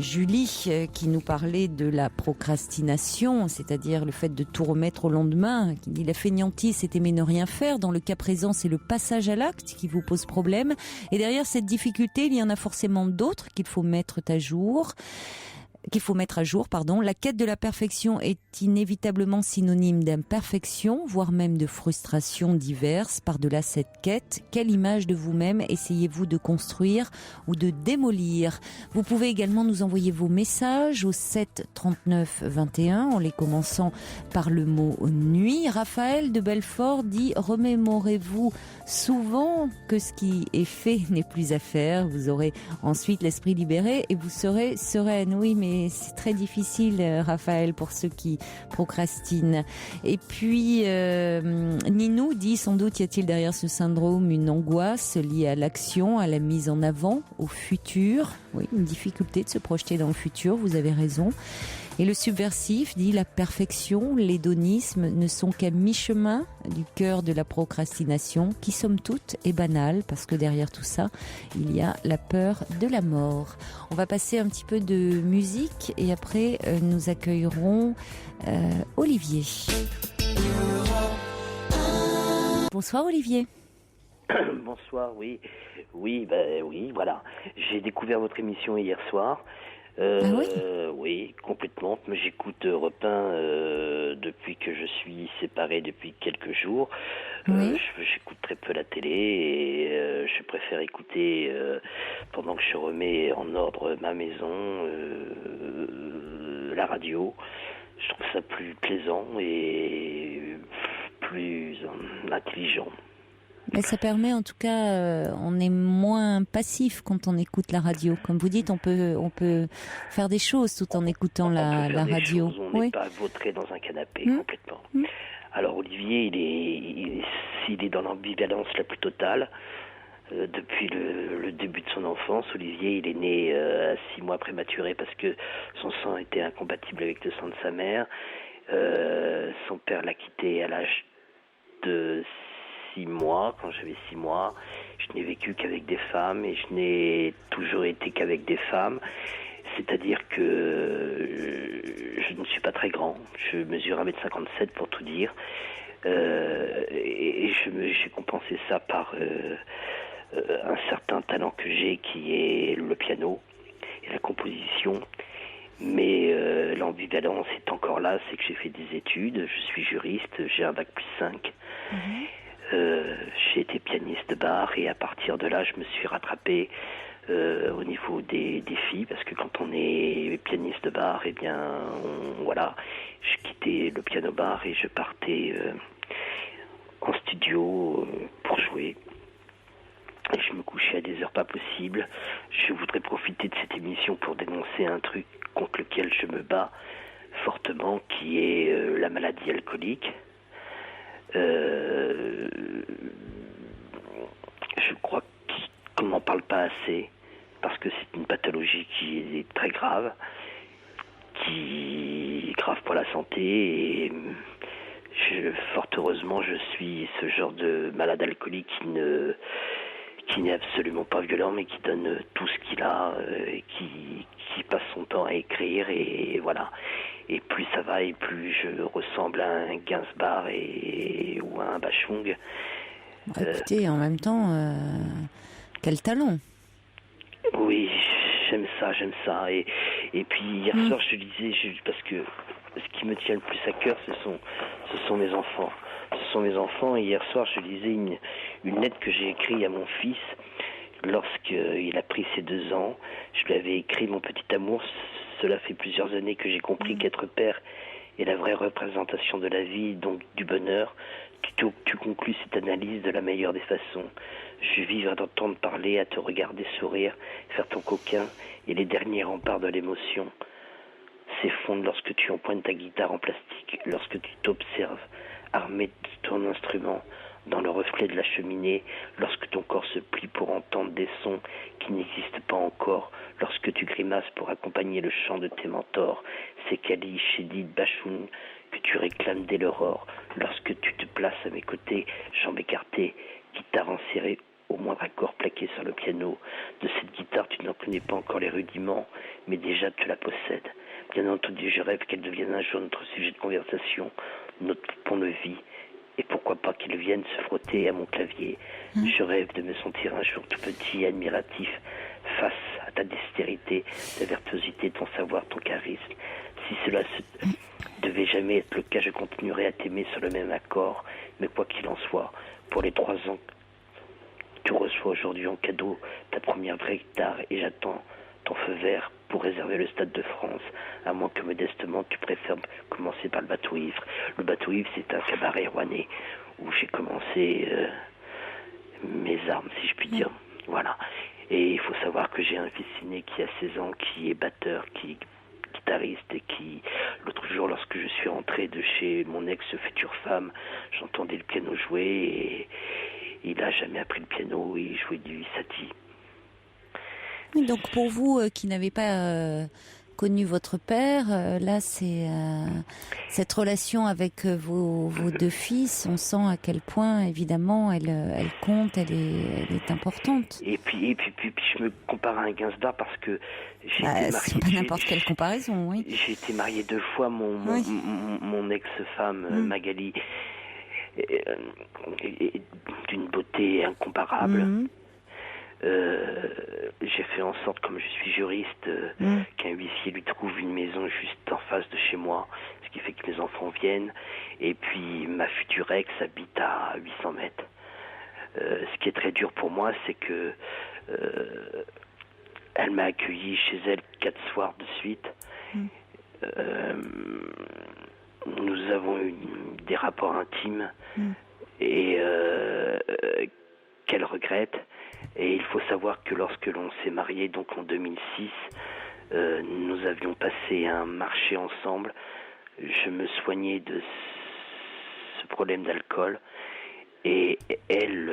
Julie qui nous parlait de la procrastination, c'est-à-dire le fait de tout remettre au lendemain, qui dit la fainéantise c'est aimer ne rien faire. Dans le cas présent, c'est le passage à l'acte qui vous pose problème. Et derrière cette difficulté, il y en a forcément d'autres qu'il faut mettre à jour. La quête de la perfection est inévitablement synonyme d'imperfection, voire même de frustration diverses. Par-delà cette quête, quelle image de vous-même essayez-vous de construire ou de démolir? Vous pouvez également nous envoyer vos messages au 7 39 21 en les commençant par le mot nuit. Raphaël de Belfort dit: remémorez-vous souvent que ce qui est fait n'est plus à faire. Vous aurez ensuite l'esprit libéré et vous serez sereine. Oui, mais c'est très difficile, Raphaël, pour ceux qui procrastinent. Et puis, Ninou dit: sans doute y a-t-il derrière ce syndrome une angoisse liée à l'action, à la mise en avant, au futur. Oui, une difficulté de se projeter dans le futur, vous avez raison. Et le subversif dit: la perfection, l'hédonisme ne sont qu'à mi-chemin du cœur de la procrastination, qui somme toute est banale, parce que derrière tout ça, il y a la peur de la mort. On va passer un petit peu de musique et après nous accueillerons Olivier. Bonsoir Olivier. Bonsoir, oui, voilà. J'ai découvert votre émission hier soir. Ah oui? Oui, complètement. Mais j'écoute Europe 1 depuis que je suis séparé depuis quelques jours. Oui. J'écoute très peu la télé et je préfère écouter pendant que je remets en ordre ma maison, la radio. Je trouve ça plus plaisant et plus intelligent. Mais ça permet en tout cas, on est moins passif quand on écoute la radio. Comme vous dites, on peut faire des choses tout en écoutant la radio. On n'est pas vautré dans un canapé complètement. Alors Olivier, il est dans l'ambivalence la plus totale. Depuis le début de son enfance, Olivier, il est né à 6 mois prématuré parce que son sang était incompatible avec le sang de sa mère. Son père l'a quitté à l'âge de 6 mois, quand j'avais 6 mois. Je n'ai vécu qu'avec des femmes et je n'ai toujours été qu'avec des femmes. C'est-à-dire que je ne suis pas très grand. Je mesure 1m57 pour tout dire. Et j'ai compensé ça par un certain talent que j'ai qui est le piano et la composition. Mais l'ambivalence est encore là, c'est que j'ai fait des études, je suis juriste, j'ai un bac+5. J'ai été pianiste de bar et à partir de là, je me suis rattrapé au niveau des filles, parce que quand on est pianiste de bar, eh bien, je quittais le piano bar et je partais en studio pour jouer. Et je me couchais à des heures pas possibles. Je voudrais profiter de cette émission pour dénoncer un truc contre lequel je me bats fortement, qui est la maladie alcoolique. Je crois qu'on n'en parle pas assez, parce que c'est une pathologie qui est très grave, qui est grave pour la santé, et fort heureusement, je suis ce genre de malade alcoolique qui n'est absolument pas violent, mais qui donne tout ce qu'il a, et qui passe son temps à écrire, et voilà. Et plus ça va, et plus je ressemble à un Gainsbourg ou à un Bachung. Écoutez, en même temps, quel talent! Oui, j'aime ça. Et puis hier soir, je disais, parce que ce qui me tient le plus à cœur, ce sont mes enfants. Ce sont mes enfants, et hier soir, je lisais une lettre que j'ai écrite à mon fils lorsqu'il a pris ses 2 ans. Je lui avais écrit: mon petit amour, cela fait plusieurs années que j'ai compris qu'être père est la vraie représentation de la vie, donc du bonheur. Tu conclus cette analyse de la meilleure des façons. Je vivre à t'entendre parler, à te regarder sourire, faire ton coquin, et les derniers remparts de l'émotion s'effondrent lorsque tu empoignes ta guitare en plastique, lorsque tu t'observes armé de ton instrument dans le reflet de la cheminée, lorsque ton corps se plie pour entendre des sons qui n'existent pas encore, lorsque tu grimaces pour accompagner le chant de tes mentors, c'est Kali, Chédid, Bachung, que tu réclames dès l'aurore, lorsque tu te places à mes côtés, jambes écartées, guitare enserrée au moindre accord plaqué sur le piano. De cette guitare, tu n'en connais pas encore les rudiments, mais déjà tu la possèdes. Bien entendu, je rêve qu'elle devienne un jour notre sujet de conversation, notre pont-levis, et pourquoi pas qu'il vienne se frotter à mon clavier. Je rêve de me sentir un jour tout petit et admiratif face à ta dextérité, ta virtuosité, ton savoir, ton charisme. Si cela devait jamais être le cas, je continuerai à t'aimer sur le même accord, mais quoi qu'il en soit, pour les 3 ans, tu reçois aujourd'hui en cadeau ta première vraie guitare, et j'attends ton feu vert pour réserver le Stade de France, à moins que modestement tu préfères commencer par le Bateau Ivre. Le Bateau Ivre, c'est un cabaret rouennais où j'ai commencé mes armes, si je puis dire. Voilà. Et il faut savoir que j'ai un fils aîné qui a 16 ans, qui est batteur, qui est guitariste, et qui, l'autre jour, lorsque je suis rentré de chez mon ex-future femme, j'entendais le piano jouer, et il n'a jamais appris le piano, et il jouait du Satie. Donc pour vous qui n'avez pas connu votre père, là c'est cette relation avec vos 2 fils, on sent à quel point évidemment elle compte, elle est importante. Et puis je me compare à un Gainsbourg parce que j'ai été marié. C'est pas n'importe quelle comparaison, oui. J'ai été marié 2 fois, mon ex-femme Magali est d'une beauté incomparable. J'ai fait en sorte, comme je suis juriste, qu'un huissier lui trouve une maison juste en face de chez moi, ce qui fait que mes enfants viennent. Et puis ma future ex habite à 800 mètres. Ce qui est très dur pour moi, c'est que elle m'a accueilli chez elle 4 soirs de suite. Nous avons eu des rapports intimes, et qu'elle regrette. Et il faut savoir que lorsque l'on s'est mariés, donc en 2006, nous avions passé un marché ensemble. Je me soignais de ce problème d'alcool et elle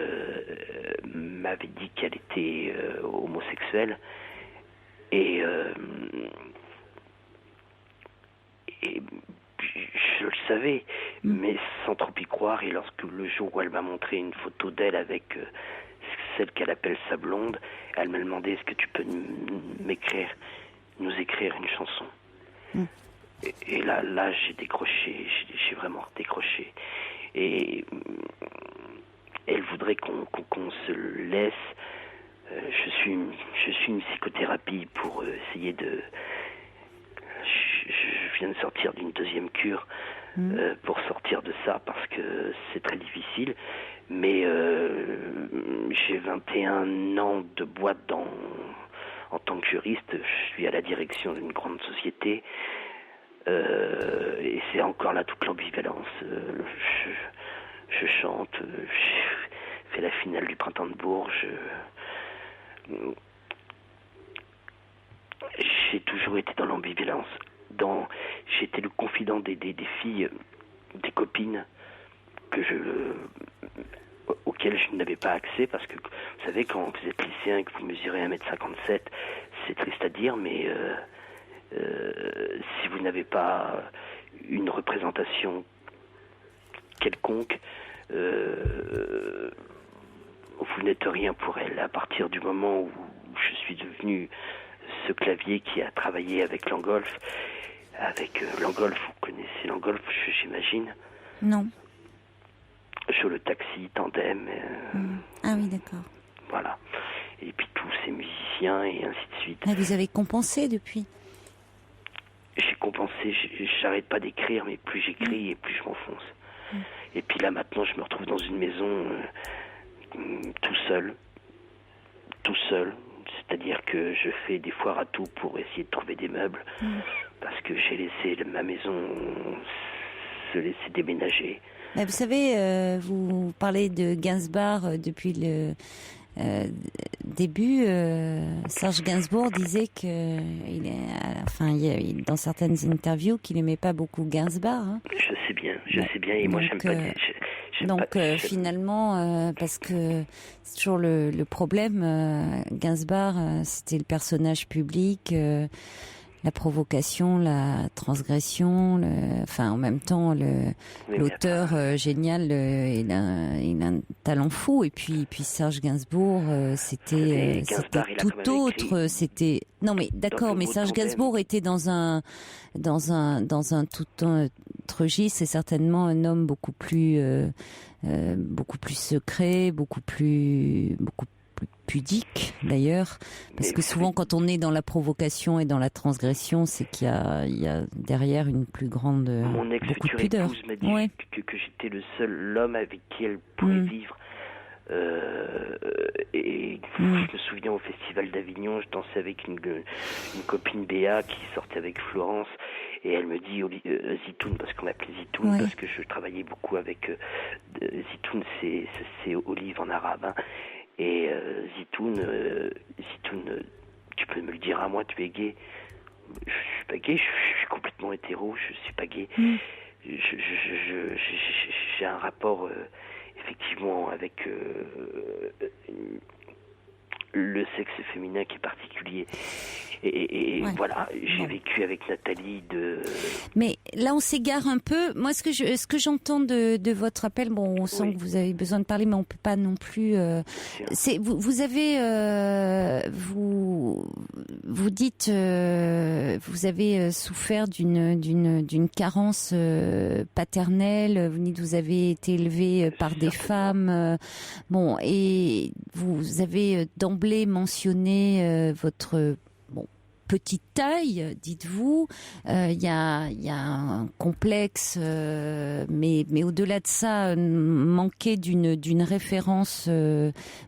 m'avait dit qu'elle était homosexuelle et je le savais, mais sans trop y croire. Et lorsque le jour où elle m'a montré une photo d'elle avec celle qu'elle appelle sa blonde, elle m'a demandé: est-ce que tu peux nous écrire une chanson? Et là j'ai décroché, j'ai vraiment décroché. Et elle voudrait qu'on se laisse. Je suis une psychothérapie pour essayer de... Je viens de sortir d'une deuxième cure pour sortir de ça, parce que c'est très difficile. Mais j'ai 21 ans de boîte en tant que juriste. Je suis à la direction d'une grande société. Et c'est encore là toute l'ambivalence. Je chante, je fais la finale du Printemps de Bourges. J'ai toujours été dans l'ambivalence. J'étais le confident des filles, des copines auxquelles je n'avais pas accès, parce que vous savez, quand vous êtes lycéen et que vous mesurez 1m57, c'est triste à dire, mais si vous n'avez pas une représentation quelconque, vous n'êtes rien pour elle. À partir du moment où je suis devenu ce clavier qui a travaillé avec Langolf, Langolf, vous connaissez Langolf, j'imagine? Non. Sur le taxi, Tandem. Ah oui, d'accord. Voilà. Et puis tous ces musiciens et ainsi de suite. Ah, vous avez compensé depuis? J'ai compensé, j'arrête pas d'écrire, mais plus j'écris et plus je m'enfonce. Et puis là maintenant je me retrouve dans une maison tout seul, c'est-à-dire que je fais des foires à tout pour essayer de trouver des meubles, parce que j'ai laissé ma maison se laisser déménager. Mais vous savez, vous parlez de Gainsbourg depuis le début. Serge Gainsbourg disait que dans certaines interviews, qu'il aimait pas beaucoup Gainsbourg. Hein. Je sais bien, et moi j'aime pas. Finalement, parce que c'est toujours le problème, Gainsbourg, c'était le personnage public. La provocation, la transgression, en même temps, l'auteur génial, il a un talent fou. Et puis Serge Gainsbourg, c'était tout autre. C'était non mais d'accord, mais Serge Gainsbourg était dans un tout autre registre. C'est certainement un homme beaucoup plus secret, beaucoup plus pudique d'ailleurs, parce que souvent quand on est dans la provocation et dans la transgression, c'est qu'il y a derrière une plus grande Mon ex-future épouse m'a dit que j'étais le seul homme avec qui elle pouvait vivre. Et je me souviens au Festival d'Avignon, je dansais avec une copine Béa qui sortait avec Florence, et elle me dit Zitoun, parce qu'on m'appelait Zitoun, parce que je travaillais beaucoup avec Zitoun, c'est olive en arabe, hein. Et Zitoun, tu peux me le dire à moi, tu es gay? Je suis pas gay, je suis complètement hétéro, je suis pas gay. J'ai un rapport effectivement avec le sexe féminin qui est particulier. Et voilà, j'ai vécu avec Nathalie de... Mais là, on s'égare un peu. Moi, ce que j'entends de votre appel, bon, on sent que vous avez besoin de parler, mais on peut pas non plus... vous avez... vous dites... vous avez souffert d'une carence paternelle. Vous dites que vous avez été élevé par des femmes. Bon, et vous avez d'emblée mentionné votre... petite taille, dites-vous. Il y a un complexe, mais au-delà de ça, manquer d'une référence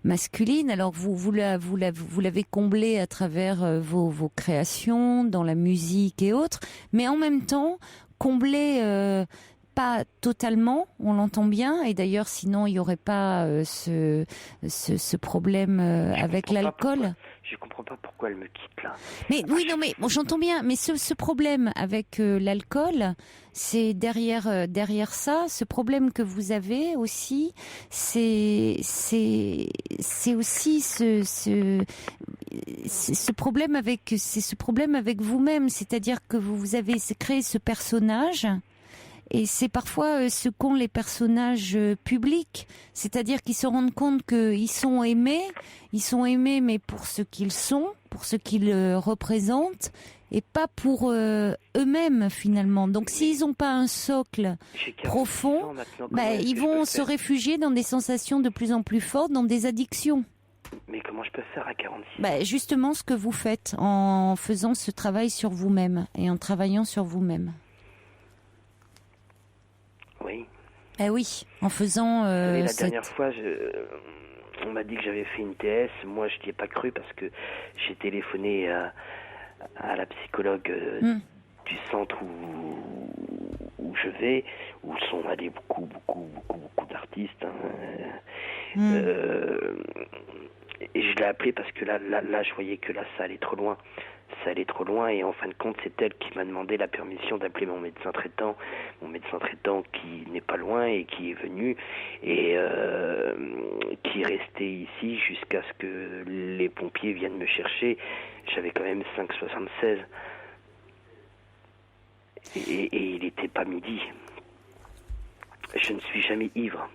masculine. Alors vous l'avez comblé à travers vos créations, dans la musique et autres, mais en même temps comblé pas totalement, on l'entend bien, et d'ailleurs sinon il n'y aurait pas ce problème avec l'alcool. Je comprends pas pourquoi elle me quitte là. Mais oui, non, mais bon, j'entends bien. Mais ce problème avec l'alcool, c'est derrière ça, ce problème que vous avez aussi, c'est aussi ce problème avec vous-même, c'est-à-dire que vous avez créé ce personnage. Et c'est parfois ce qu'ont les personnages publics, c'est-à-dire qu'ils se rendent compte qu'ils sont aimés mais pour ce qu'ils sont, pour ce qu'ils représentent, et pas pour eux-mêmes finalement. Donc s'ils n'ont pas un socle profond, ils vont se réfugier dans des sensations de plus en plus fortes, dans des addictions. Mais comment je peux faire à 46 ans? Justement ce que vous faites en faisant ce travail sur vous-même et en travaillant sur vous-même. Oui. Oui, en faisant... la dernière fois, on m'a dit que j'avais fait une TS. Moi, je n'y ai pas cru parce que j'ai téléphoné à la psychologue du centre où je vais, où sont allés beaucoup d'artistes. Et je l'ai appelée parce que là, je voyais que là, ça allait trop loin. Ça allait trop loin, et en fin de compte, c'est elle qui m'a demandé la permission d'appeler mon médecin traitant qui n'est pas loin et qui est venu et qui est resté ici jusqu'à ce que les pompiers viennent me chercher. J'avais quand même 5,76 et il n'était pas midi. Je ne suis jamais ivre,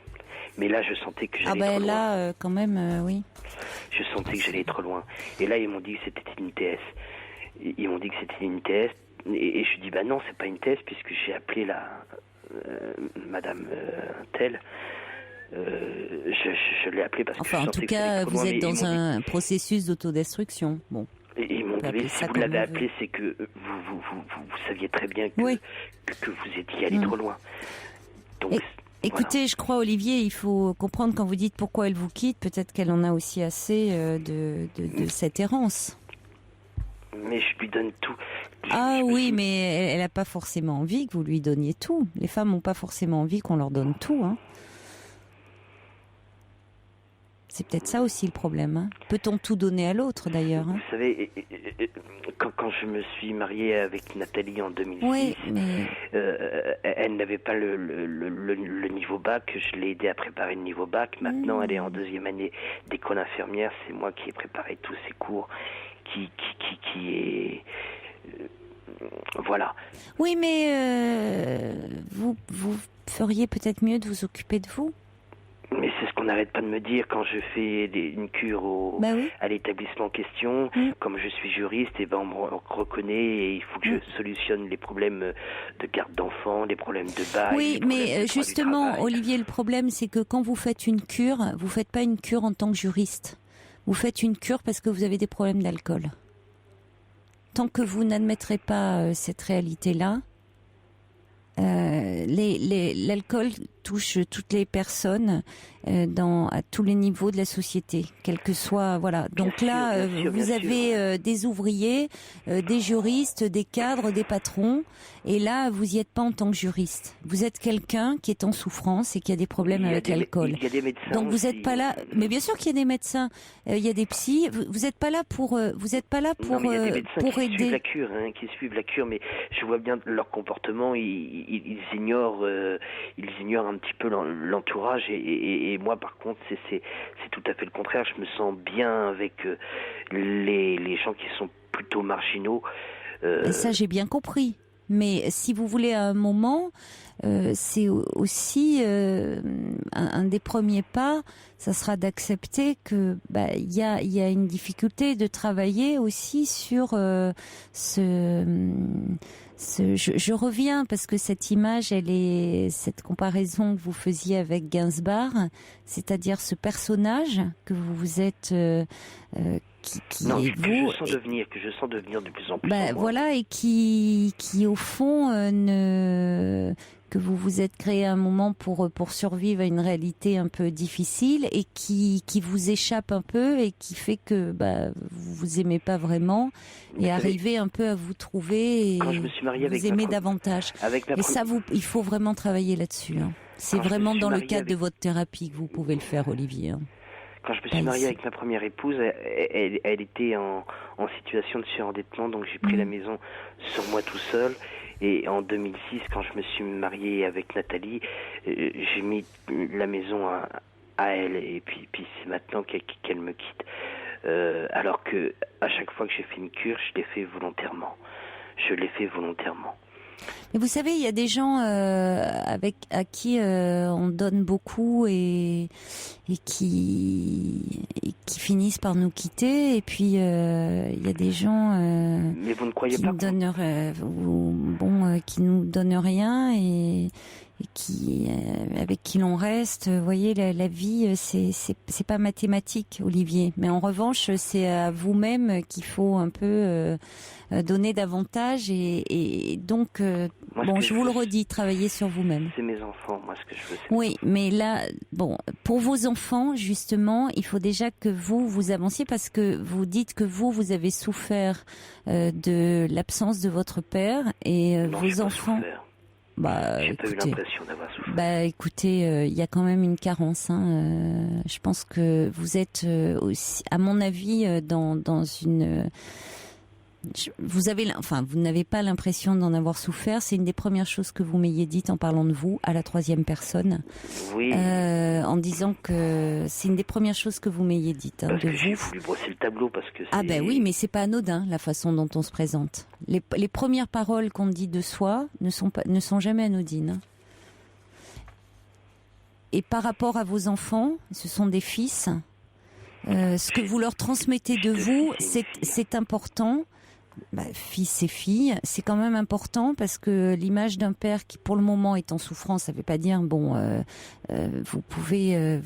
mais là je sentais que j'allais trop loin. Là, quand même, oui. Je sentais que j'allais trop loin, et là ils m'ont dit que c'était une TS. Ils m'ont dit que c'était une TS, et je dis non, c'est pas une TS, puisque j'ai appelé Madame Tell. Je l'ai appelée parce que je sentais en tout cas, vous êtes dans un processus d'autodestruction. Bon. Et ils m'ont dit, si vous l'avez appelé, c'est que vous saviez très bien que vous étiez allé trop loin. Donc, écoutez, voilà. Je crois, Olivier, il faut comprendre quand vous dites pourquoi elle vous quitte, peut-être qu'elle en a aussi assez de cette errance. Mais je lui donne tout. Oui, mais elle n'a pas forcément envie que vous lui donniez tout. Les femmes n'ont pas forcément envie qu'on leur donne tout. Hein. C'est peut-être ça aussi le problème. Hein. Peut-on tout donner à l'autre d'ailleurs? Vous savez, quand je me suis marié avec Nathalie en 2006, elle n'avait pas le niveau bac. Je l'ai aidée à préparer le niveau bac. Maintenant, elle est en 2e année d'école infirmière. C'est moi qui ai préparé tous ses cours. Qui est... voilà. Oui, mais vous feriez peut-être mieux de vous occuper de vous. Mais c'est ce qu'on n'arrête pas de me dire quand je fais une cure à l'établissement en question. Comme je suis juriste, on me reconnaît et il faut que je solutionne les problèmes de garde d'enfants, les problèmes de bail. Oui, mais justement, Olivier, le problème, c'est que quand vous faites une cure, vous faites pas une cure en tant que juriste. Vous faites une cure parce que vous avez des problèmes d'alcool. Tant que vous n'admettrez pas cette réalité-là, l'alcool touche toutes les personnes à tous les niveaux de la société, quel que soit, voilà. Donc là, vous avez des ouvriers, des juristes, des cadres, des patrons, et là, vous y êtes pas en tant que juriste. Vous êtes quelqu'un qui est en souffrance et qui a des problèmes avec l'alcool. Il y a des médecins. Donc vous n'êtes pas là. Mais bien sûr qu'il y a des médecins, il y a des psys. Vous n'êtes pas là pour. Vous n'êtes pas là pour. Non, mais il y a des médecins pour qui aider. suivent la cure, mais je vois bien leur comportement. Ils ignorent un petit peu l'entourage et moi par contre c'est tout à fait le contraire. Je me sens bien avec les gens qui sont plutôt marginaux. Et ça j'ai bien compris. Mais si vous voulez à un moment, c'est aussi un des premiers pas, ça sera d'accepter que y a une difficulté de travailler aussi sur je reviens parce que cette image, cette comparaison que vous faisiez avec Gainsbourg, c'est-à-dire ce personnage que vous êtes, qui non, est que vous, je sens devenir de plus en plus. Voilà, et qui au fond que vous vous êtes créé un moment pour survivre à une réalité un peu difficile et qui vous échappe un peu et qui fait que vous vous aimez pas vraiment et arrivez un peu à vous trouver et quand je me suis marié vous aimer davantage. Et ça, il faut vraiment travailler là-dessus. Hein. C'est vraiment dans le cadre de votre thérapie que vous pouvez le faire, Olivier. Hein. Quand je me suis marié avec ma première épouse, elle était en situation de surendettement, donc j'ai pris la maison sur moi tout seul. Et en 2006, quand je me suis marié avec Nathalie, j'ai mis la maison à elle. Et puis c'est maintenant qu'elle me quitte. Alors que à chaque fois que j'ai fait une cure, je l'ai fait volontairement. Mais vous savez, il y a des gens à qui on donne beaucoup et qui finissent par nous quitter. Et puis il y a des gens mais vous ne croyez pas qui nous donnent rien et qui avec qui l'on reste. Vous voyez, la vie, c'est pas mathématique, Olivier. Mais en revanche, c'est à vous-même qu'il faut un peu donner davantage et donc je vous le redis, travaillez sur vous-même. C'est mes enfants, moi ce que je veux. Oui, mais là, pour vos enfants, justement, il faut déjà que vous avanciez parce que vous dites que vous avez souffert de l'absence de votre père et vos enfants. J'ai pas eu l'impression d'avoir souffert. Écoutez, il y a quand même une carence. Je pense que vous êtes aussi, à mon avis, dans une. Vous n'avez pas l'impression d'en avoir souffert. C'est une des premières choses que vous m'ayez dites en parlant de vous à la troisième personne. Oui. En disant que c'est une des premières choses que vous m'ayez dites. Parce de que vous. j'ai voulu brosser le tableau parce que. Oui, mais c'est pas anodin la façon dont on se présente. Les premières paroles qu'on dit de soi ne sont jamais anodines. Et par rapport à vos enfants, ce sont des fils. Ce que vous leur transmettez de vous, c'est important. Fils et filles, c'est quand même important parce que l'image d'un père qui pour le moment est en souffrance, ça ne veut pas dire vous pouvez,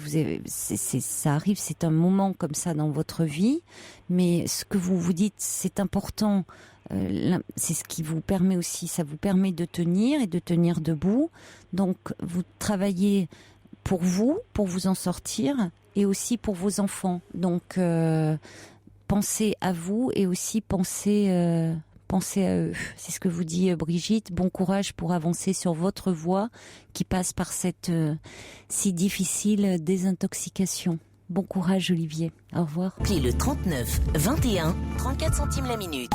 ça arrive, c'est un moment comme ça dans votre vie, mais ce que vous vous dites, c'est important. C'est ce qui vous permet aussi, ça vous permet de tenir et de tenir debout. Donc vous travaillez pour vous en sortir et aussi pour vos enfants. Donc pensez à vous et aussi pensez à eux. C'est ce que vous dit Brigitte. Bon courage pour avancer sur votre voie qui passe par cette si difficile désintoxication. Bon courage, Olivier. Au revoir. Appelez le 39 21 34 centimes la minute.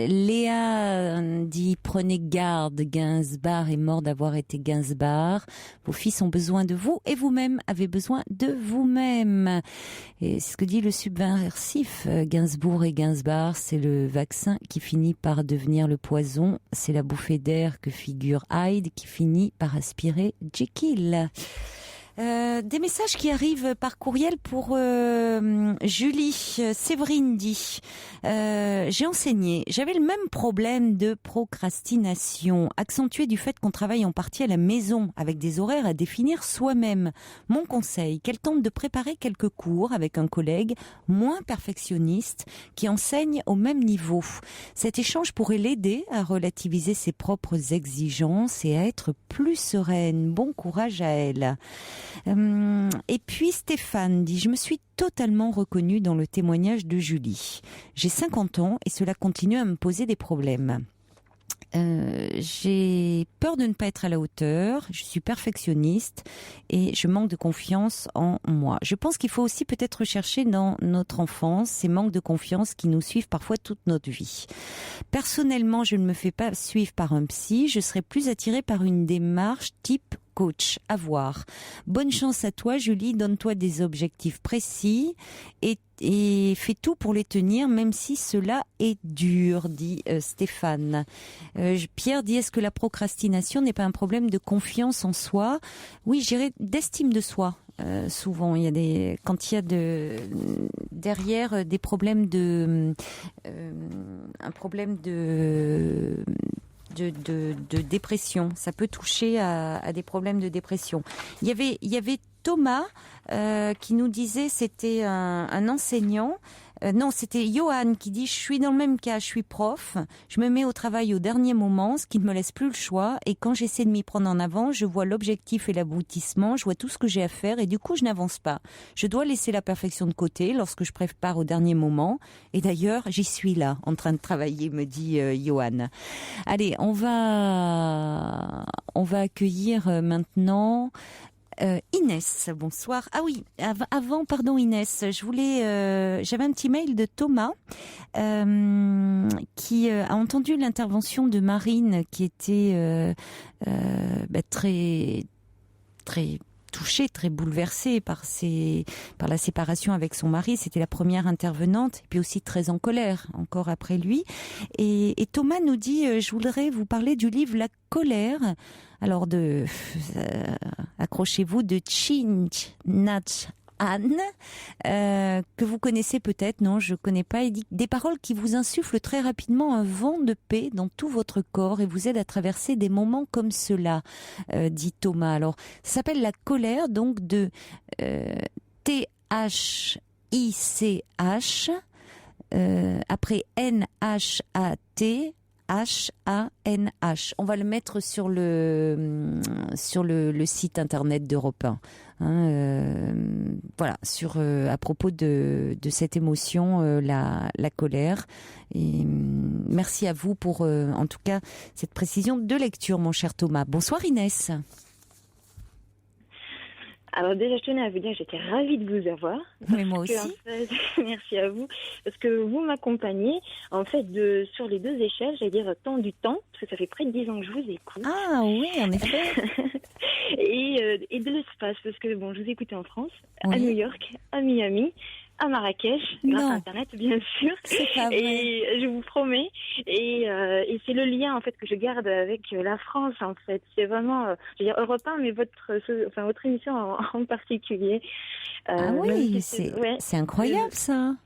Léa dit prenez garde, Gainsbourg est mort d'avoir été Gainsbourg. Vos fils ont besoin de vous et vous-même avez besoin de vous-même. Et c'est ce que dit le subversif. Gainsbourg et Gainsbourg, c'est le vaccin qui finit par devenir le poison. C'est la bouffée d'air que figure Hyde qui finit par aspirer Jekyll. Des messages qui arrivent par courriel pour Julie. Séverine dit j'ai enseigné, j'avais le même problème de procrastination, accentué du fait qu'on travaille en partie à la maison avec des horaires à définir soi-même. Mon conseil, qu'elle tente de préparer quelques cours avec un collègue moins perfectionniste qui enseigne au même niveau. Cet échange pourrait l'aider à relativiser ses propres exigences et à être plus sereine. Bon courage à elle. Et puis Stéphane dit « Je me suis totalement reconnue dans le témoignage de Julie. J'ai 50 ans et cela continue à me poser des problèmes. J'ai peur de ne pas être à la hauteur, je suis perfectionniste et je manque de confiance en moi. Je pense qu'il faut aussi peut-être rechercher dans notre enfance ces manques de confiance qui nous suivent parfois toute notre vie. Personnellement, je ne me fais pas suivre par un psy, je serais plus attirée par une démarche type coach. À voir. Bonne chance à toi, Julie, donne-toi des objectifs précis et fais tout pour les tenir, même si cela est dur, dit Stéphane. Pierre dit, est-ce que la procrastination n'est pas un problème de confiance en soi ? Oui, je dirais d'estime de soi. Souvent, quand il y a derrière des problèmes un problème de dépression, ça peut toucher à des problèmes de dépression. Il y avait Thomas qui nous disait, c'était un enseignant. Non, c'était Johan qui dit « Je suis dans le même cas, je suis prof, je me mets au travail au dernier moment, ce qui ne me laisse plus le choix, et quand j'essaie de m'y prendre en avant, je vois l'objectif et l'aboutissement, je vois tout ce que j'ai à faire, et du coup, je n'avance pas. Je dois laisser la perfection de côté lorsque je prépare au dernier moment, et d'ailleurs, j'y suis là, en train de travailler, me dit Johan. » Allez, on va accueillir maintenant... Inès, bonsoir. Ah oui, avant, pardon Inès, j'avais un petit mail de Thomas qui a entendu l'intervention de Marine qui était très très touchée, très bouleversée par la séparation avec son mari. C'était la première intervenante, et puis aussi très en colère, encore après lui. Et Thomas nous dit, je voudrais vous parler du livre La colère. Alors accrochez-vous, de Thich Nhat Hanh, que vous connaissez peut-être, non, je connais pas. Il dit des paroles qui vous insufflent très rapidement un vent de paix dans tout votre corps et vous aident à traverser des moments comme cela, dit Thomas. Alors, ça s'appelle La colère, donc de Thich, après Nhat, H-A-N-H. On va le mettre sur le site internet d'Europe 1. Voilà, à propos de cette émotion, la colère. Et merci à vous pour, en tout cas, cette précision de lecture, mon cher Thomas. Bonsoir Inès. Alors déjà, je tenais à vous dire que j'étais ravie de vous avoir. Mais moi aussi. En fait, merci à vous. Parce que vous m'accompagnez, en fait, sur les deux échelles, j'allais dire tant du temps, parce que ça fait près de 10 ans que je vous écoute. Ah oui, en effet. et de l'espace, parce que bon, je vous écoutais en France, oui, à New York, à Miami, à Marrakech, grâce à Internet, bien sûr. C'est pas vrai. Et je vous promets. Et c'est le lien, en fait, que je garde avec la France, en fait. C'est vraiment, je veux dire, Europe 1, mais votre émission en particulier. Ah oui, c'est incroyable, ça.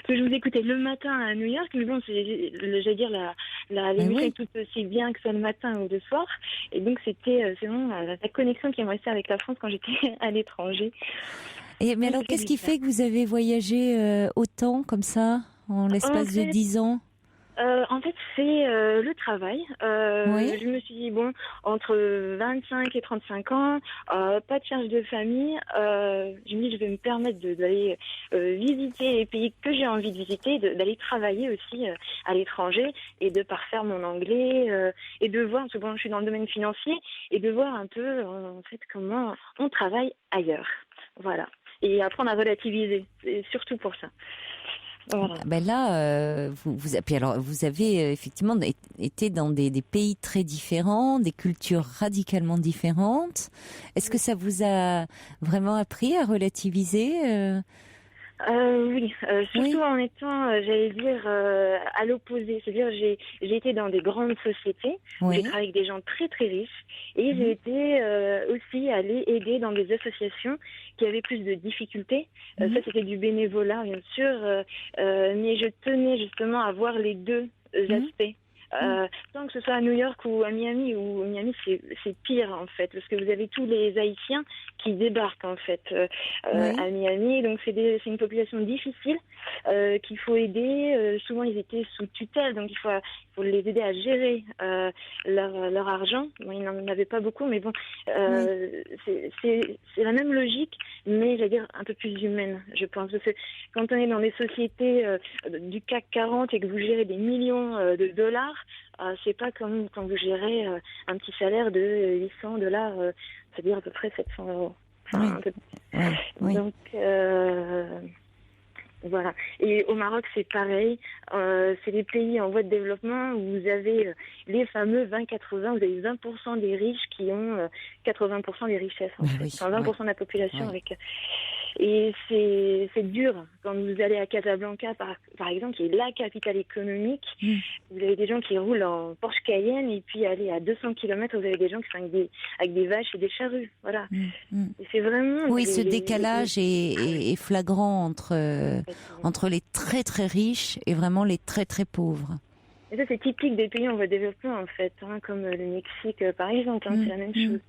Je vous écoutais le matin à New York, mais bon, j'allais dire, l'émission est tout aussi bien que ce soit le matin ou le soir. Et donc, c'est vraiment la connexion qui me restait avec la France quand j'étais à l'étranger. Mais alors, qu'est-ce qui fait que vous avez voyagé autant comme ça, en l'espace de 10 ans ? En fait, c'est le travail. Oui. Je me suis dit, entre 25 et 35 ans, pas de charge de famille. Je me dis, je vais me permettre d'aller visiter les pays que j'ai envie de visiter, d'aller travailler aussi à l'étranger et de parfaire mon anglais et de voir, parce que je suis dans le domaine financier, et de voir un peu, en fait, comment on travaille ailleurs. Voilà. Et apprendre à relativiser. C'est surtout pour ça. Voilà. Ben là, vous avez effectivement été dans des pays très différents, des cultures radicalement différentes. Est-ce que ça vous a vraiment appris à relativiser Oui, surtout en étant, j'allais dire, à l'opposé. C'est-à-dire, j'ai été dans des grandes sociétés, où j'ai travaillé avec des gens très très riches, et j'ai été aussi allée aider dans des associations qui avaient plus de difficultés. Ça, c'était du bénévolat, bien sûr, mais je tenais justement à voir les deux aspects. Tant que ce soit à New York ou à Miami, c'est pire en fait, parce que vous avez tous les Haïtiens qui débarquent en fait à Miami, donc c'est une population difficile qu'il faut aider. Souvent ils étaient sous tutelle, donc il faut les aider à gérer leur argent. Bon, ils n'en avaient pas beaucoup, mais bon, c'est la même logique, mais j'allais dire un peu plus humaine, je pense. Parce que quand on est dans des sociétés du CAC 40 et que vous gérez des millions de dollars, c'est pas comme quand vous gérez un petit salaire de $800, c'est-à-dire à peu près 700 euros. Enfin, donc voilà. Et au Maroc, c'est pareil. C'est des pays en voie de développement où vous avez les fameux 20-80. Vous avez 20% des riches qui ont 80% des richesses. En fait. Enfin, 20% de la population avec. Et c'est dur quand vous allez à Casablanca, par exemple, qui est la capitale économique. Vous avez des gens qui roulent en Porsche Cayenne et puis aller à 200 km, vous avez des gens qui sont avec des vaches et des charrues. Voilà. Et c'est vraiment. Oui, ce décalage est flagrant entre les très très riches et vraiment les très très pauvres. Et ça, c'est typique des pays en voie de développement, en fait, comme le Mexique, par exemple, c'est la même chose.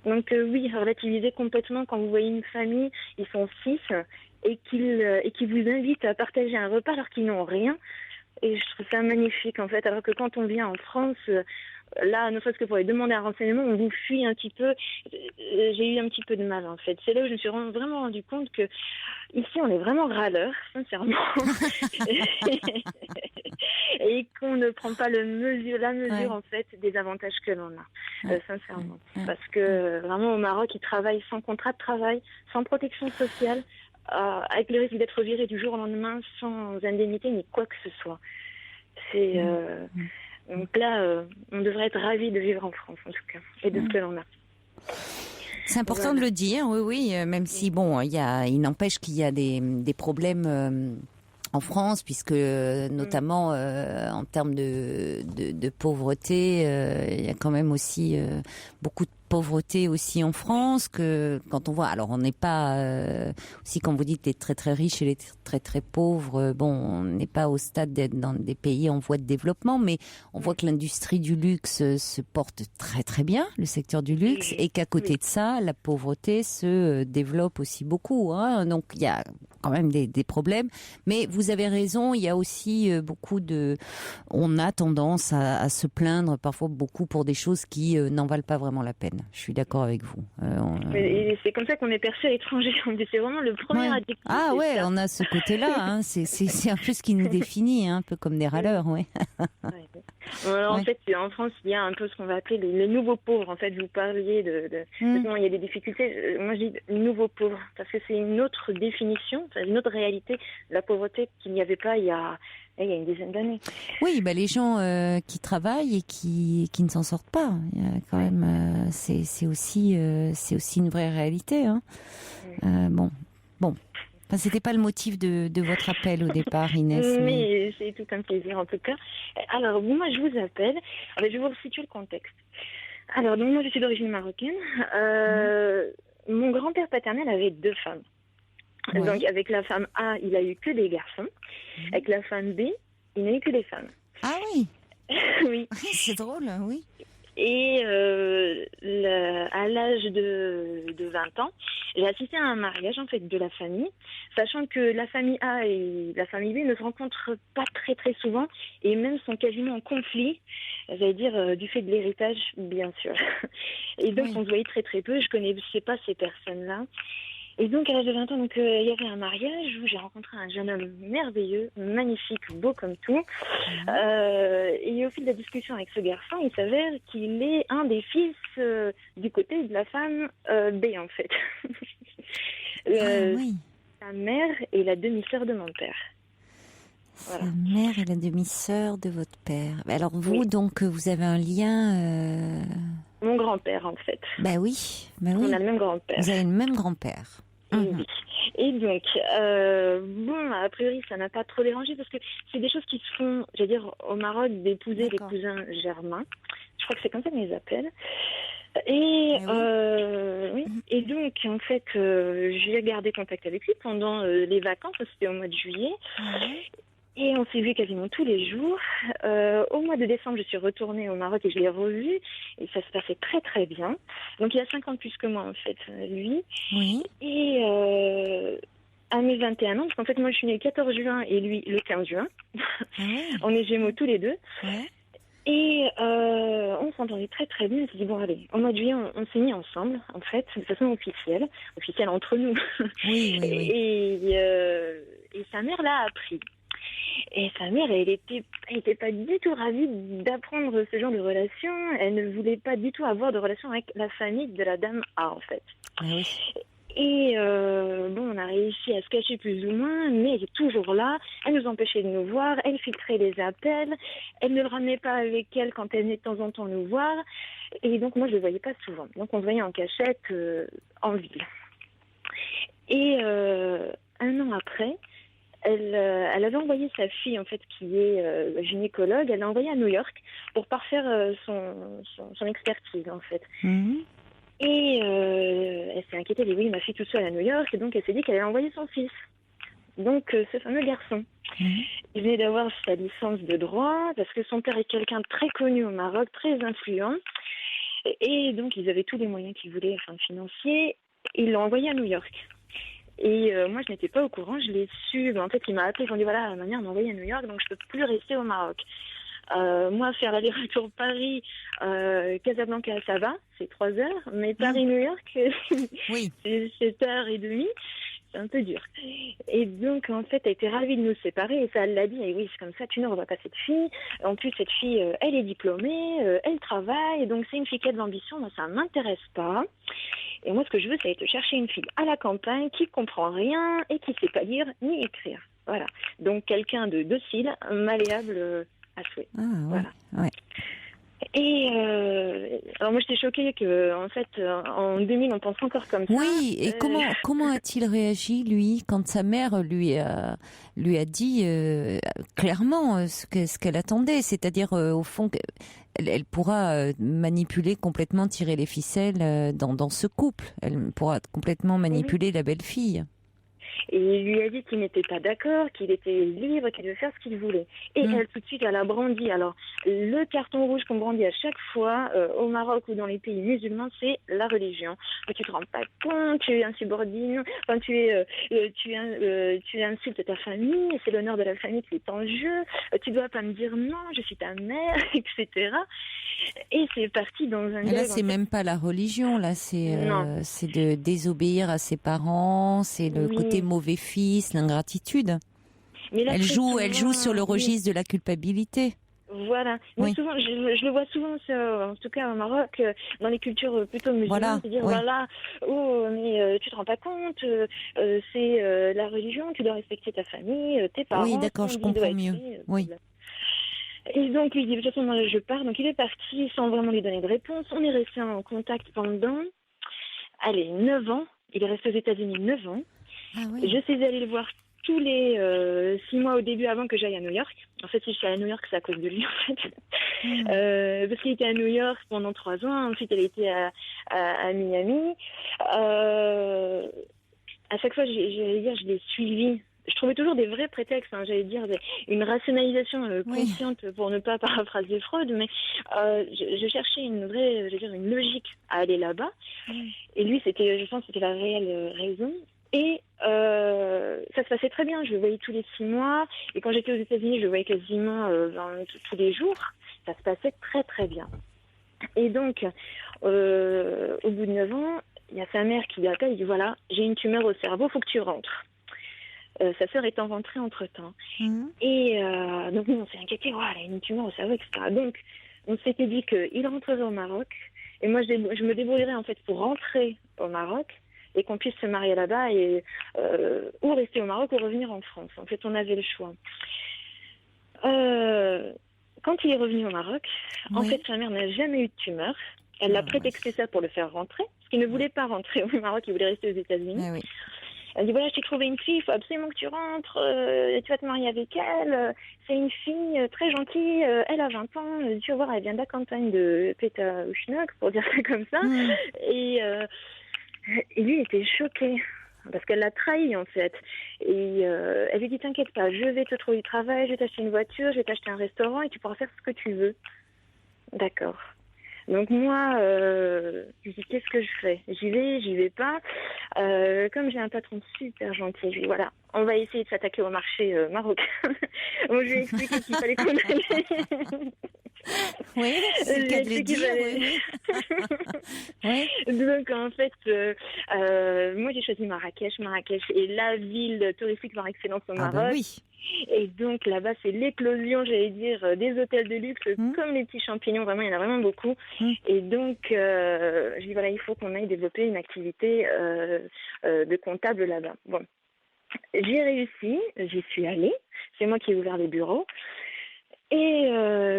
Donc, oui, relativisez complètement quand vous voyez une famille, ils sont 6, et qu'ils vous invitent à partager un repas alors qu'ils n'ont rien. Et je trouve ça magnifique, en fait, alors que quand on vient en France... Là, ne serait-ce que pour les demander un renseignement, on vous fuit un petit peu. J'ai eu un petit peu de mal, en fait. C'est là où je me suis vraiment rendu compte que ici, on est vraiment râleurs, sincèrement. Et qu'on ne prend pas la mesure, en fait, des avantages que l'on a, sincèrement. Parce que, vraiment, au Maroc, ils travaillent sans contrat de travail, sans protection sociale, avec le risque d'être virés du jour au lendemain, sans indemnité ni quoi que ce soit. C'est... Donc là, on devrait être ravis de vivre en France, en tout cas, et de ce que l'on a. C'est important de le dire, oui, même si, bon, il n'empêche qu'il y a des problèmes en France, puisque notamment en termes de pauvreté, il y a quand même aussi beaucoup de pauvreté aussi en France, que quand on voit, alors on n'est pas aussi, quand vous dites les très très riches et les très très pauvres, bon, on n'est pas au stade d'être dans des pays en voie de développement, mais on voit que l'industrie du luxe se porte très très bien, le secteur du luxe, et qu'à côté de ça, la pauvreté se développe aussi beaucoup, donc il y a quand même des problèmes, mais vous avez raison, il y a aussi on a tendance à se plaindre parfois beaucoup pour des choses qui n'en valent pas vraiment la peine. Je suis d'accord avec vous. Et c'est comme ça qu'on est perçu à l'étranger. C'est vraiment le premier adjectif. Ah ouais, on a ce côté-là. C'est un peu ce qui nous définit, un peu comme des râleurs, ouais. En fait, en France, il y a un peu ce qu'on va appeler les nouveaux pauvres. En fait, vous parliez non, il y a des difficultés. Moi, je dis nouveaux pauvres parce que c'est une autre définition, une autre réalité de la pauvreté qu'il n'y avait pas il y a une dizaine d'années. Oui, les gens qui travaillent et qui ne s'en sortent pas. Il y a quand même, c'est aussi une vraie réalité. Bon. Enfin, c'était pas le motif de votre appel au départ, Inès. Mais c'est tout un plaisir en tout cas. Alors moi, je vous appelle. Je vais vous situer le contexte. Alors donc moi, je suis d'origine marocaine. Mon grand-père paternel avait 2 femmes. Ouais. Donc avec la femme A, il a eu que des garçons. Avec la femme B, il n'a eu que des femmes. Ah oui. Oui. C'est drôle, oui. Et à l'âge de 20 ans, j'ai assisté à un mariage en fait de la famille, sachant que la famille A et la famille B ne se rencontrent pas très très souvent et même sont quasiment en conflit, j'allais dire du fait de l'héritage bien sûr. Et donc on se voyait très très peu, je connaissais pas ces personnes-là. Et donc, à l'âge de 20 ans, il y avait un mariage où j'ai rencontré un jeune homme merveilleux, magnifique, beau comme tout. Et au fil de la discussion avec ce garçon, il s'avère qu'il est un des fils du côté de la femme B, en fait. Sa mère est la demi-sœur de mon père. Voilà. Sa mère est la demi-sœur de votre père. Alors vous, donc, vous avez un lien... Mon grand-père, en fait. Oui. On a le même grand-père. Vous avez le même grand-père. Oui. Et donc, a priori, ça n'a pas trop dérangé parce que c'est des choses qui se font, j'allais dire, au Maroc, d'épouser les cousins germains. Je crois que c'est comme ça qu'on les appelle. Et, oui. Et donc, en fait, j'ai gardé contact avec lui pendant les vacances, c'était au mois de juillet. Et on s'est vu quasiment tous les jours. Au mois de décembre, je suis retournée au Maroc et je l'ai revu. Et ça se passait très très bien. Donc il a 5 ans de plus que moi en fait, lui. Oui. Et à mes 21 ans, parce qu'en fait moi je suis née le 14 juin et lui le 15 juin. On est jumeaux tous les deux. Ouais. Et on s'entendait très très bien. On s'est dit bon allez, au mois de juillet on s'est mis ensemble en fait, de façon officielle entre nous. Oui. Et sa mère l'a appris. Et sa mère, elle était pas du tout ravie d'apprendre ce genre de relation. Elle ne voulait pas du tout avoir de relation avec la famille de la dame A, en fait. Oui. Et on a réussi à se cacher plus ou moins, mais elle est toujours là. Elle nous empêchait de nous voir, elle filtrait les appels, elle ne le ramenait pas avec elle quand elle venait de temps en temps nous voir. Et donc moi, je le voyais pas souvent. Donc on se voyait en cachette en ville. Et 1 an après, elle avait envoyé sa fille, en fait, qui est gynécologue, elle l'a envoyée à New York pour parfaire son expertise, en fait. Et elle s'est inquiétée, elle dit oui, ma fille toute seule à New York, et donc elle s'est dit qu'elle allait envoyer son fils. Donc ce fameux garçon. Il venait d'avoir sa licence de droit parce que son père est quelqu'un de très connu au Maroc, très influent. Et donc, ils avaient tous les moyens qu'ils voulaient, financiers. Ils l'ont envoyé à New York. Et moi, je n'étais pas au courant, je l'ai su. En fait, il m'a appelé, ils m'ont dit, voilà, la manière m'a envoyé à New York, donc je ne peux plus rester au Maroc. Moi, faire l'aller-retour Paris, Casablanca, ça va, c'est 3 heures. Mais Paris-New York, c'est 7h30. C'est un peu dur. Et donc, en fait, elle était ravie de nous séparer. Et ça, elle l'a dit, et oui, c'est comme ça, tu ne revois pas cette fille. En plus, cette fille, elle est diplômée, elle travaille. Donc, c'est une fille qui a de l'ambition. Moi, ça ne m'intéresse pas. Et moi, ce que je veux, c'est te chercher une fille à la campagne qui ne comprend rien et qui ne sait pas lire ni écrire. Voilà. Donc, quelqu'un de docile, malléable à souhait. Ah, ouais. Voilà. Ouais. Et alors moi j'étais choquée que en fait en 2000 on pense encore comme ça. Oui, et comment a-t-il réagi lui quand sa mère lui a dit clairement ce qu'elle attendait, c'est-à-dire au fond elle pourra manipuler complètement, tirer les ficelles dans ce couple, elle pourra complètement manipuler la belle-fille. Et il lui a dit qu'il n'était pas d'accord, qu'il était libre, qu'il devait faire ce qu'il voulait. Et elle, tout de suite, elle a brandi. Alors, le carton rouge qu'on brandit à chaque fois, au Maroc ou dans les pays musulmans, c'est la religion. Tu te rends pas compte, tu es insubordine, tu insultes ta famille, c'est l'honneur de la famille qui est en jeu, tu dois pas me dire non, je suis ta mère, etc. Et c'est parti dans un... Mais là, c'est même pas la religion, là, c'est de désobéir à ses parents, c'est le côté mauvais fils, l'ingratitude. Mais là, elle joue sur le registre de la culpabilité. Voilà. Mais souvent, je le vois souvent, en tout cas au Maroc, dans les cultures plutôt musulmanes, dire mais tu te rends pas compte, c'est la religion, tu dois respecter ta famille, tes parents. Oui, d'accord, je comprends mieux. Oui. Et donc, lui dit, de toute façon, moi, je pars. Donc, il est parti sans vraiment lui donner de réponse. On est resté en contact pendant, 9 ans. Il est resté aux États-Unis 9 ans. Ah, oui. Je suis allée le voir tous les 6 mois au début avant que j'aille à New York. En fait, si je suis allée à New York, c'est à cause de lui, en fait. Parce qu'il était à New York pendant 3 ans. Ensuite, elle était à Miami. À chaque fois, je l'ai suivi. Je trouvais toujours des vrais prétextes, j'allais dire une rationalisation consciente pour ne pas paraphraser Freud, mais je cherchais une vraie, une logique à aller là-bas. Et lui, je pense que c'était la réelle raison. Et ça se passait très bien. Je le voyais tous les 6 mois. Et quand j'étais aux États-Unis, je le voyais quasiment tous les jours. Ça se passait très, très bien. Et donc, au bout de 9 ans, il y a sa mère qui l'appelle. Il dit, voilà, j'ai une tumeur au cerveau, faut que tu rentres. Sa sœur étant rentrée entre-temps. Et donc, nous, on s'est inquiétés. Elle a une tumeur au cerveau, etc. Donc, on s'était dit qu'il rentrerait au Maroc. Et moi, je me débrouillerais, en fait, pour rentrer au Maroc et qu'on puisse se marier là-bas et ou rester au Maroc ou revenir en France. En fait, on avait le choix. Quand il est revenu au Maroc, en fait, sa mère n'a jamais eu de tumeur. Elle a prétexté ça pour le faire rentrer, parce qu'il ne voulait pas rentrer au Maroc, il voulait rester aux États-Unis. Elle dit, voilà, je t'ai trouvé une fille, il faut absolument que tu rentres, tu vas te marier avec elle, c'est une fille très gentille, elle a 20 ans, tu vas voir, elle vient de la campagne de Pétaouchnok, pour dire ça comme ça. Et lui, il était choqué, parce qu'elle l'a trahi, en fait. Et elle lui dit, t'inquiète pas, je vais te trouver du travail, je vais t'acheter une voiture, je vais t'acheter un restaurant, et tu pourras faire ce que tu veux. D'accord. Donc moi, je me dis, qu'est-ce que je fais ? J'y vais pas. Comme j'ai un patron super gentil, je dis, voilà, on va essayer de s'attaquer au marché marocain. Bon, je lui ai expliqué qu'il fallait qu'on allait... Oui, c'est le cas de le dire. Oui. Donc en fait, moi j'ai choisi Marrakech. Marrakech est la ville touristique par excellence au Maroc. Bah oui. Et donc là-bas, c'est l'éclosion, j'allais dire, des hôtels de luxe, comme les petits champignons. Vraiment, il y en a vraiment beaucoup. Et donc, je dis voilà, il faut qu'on aille développer une activité de comptable là-bas. Bon, j'ai réussi, j'y suis allée. C'est moi qui ai ouvert les bureaux. Et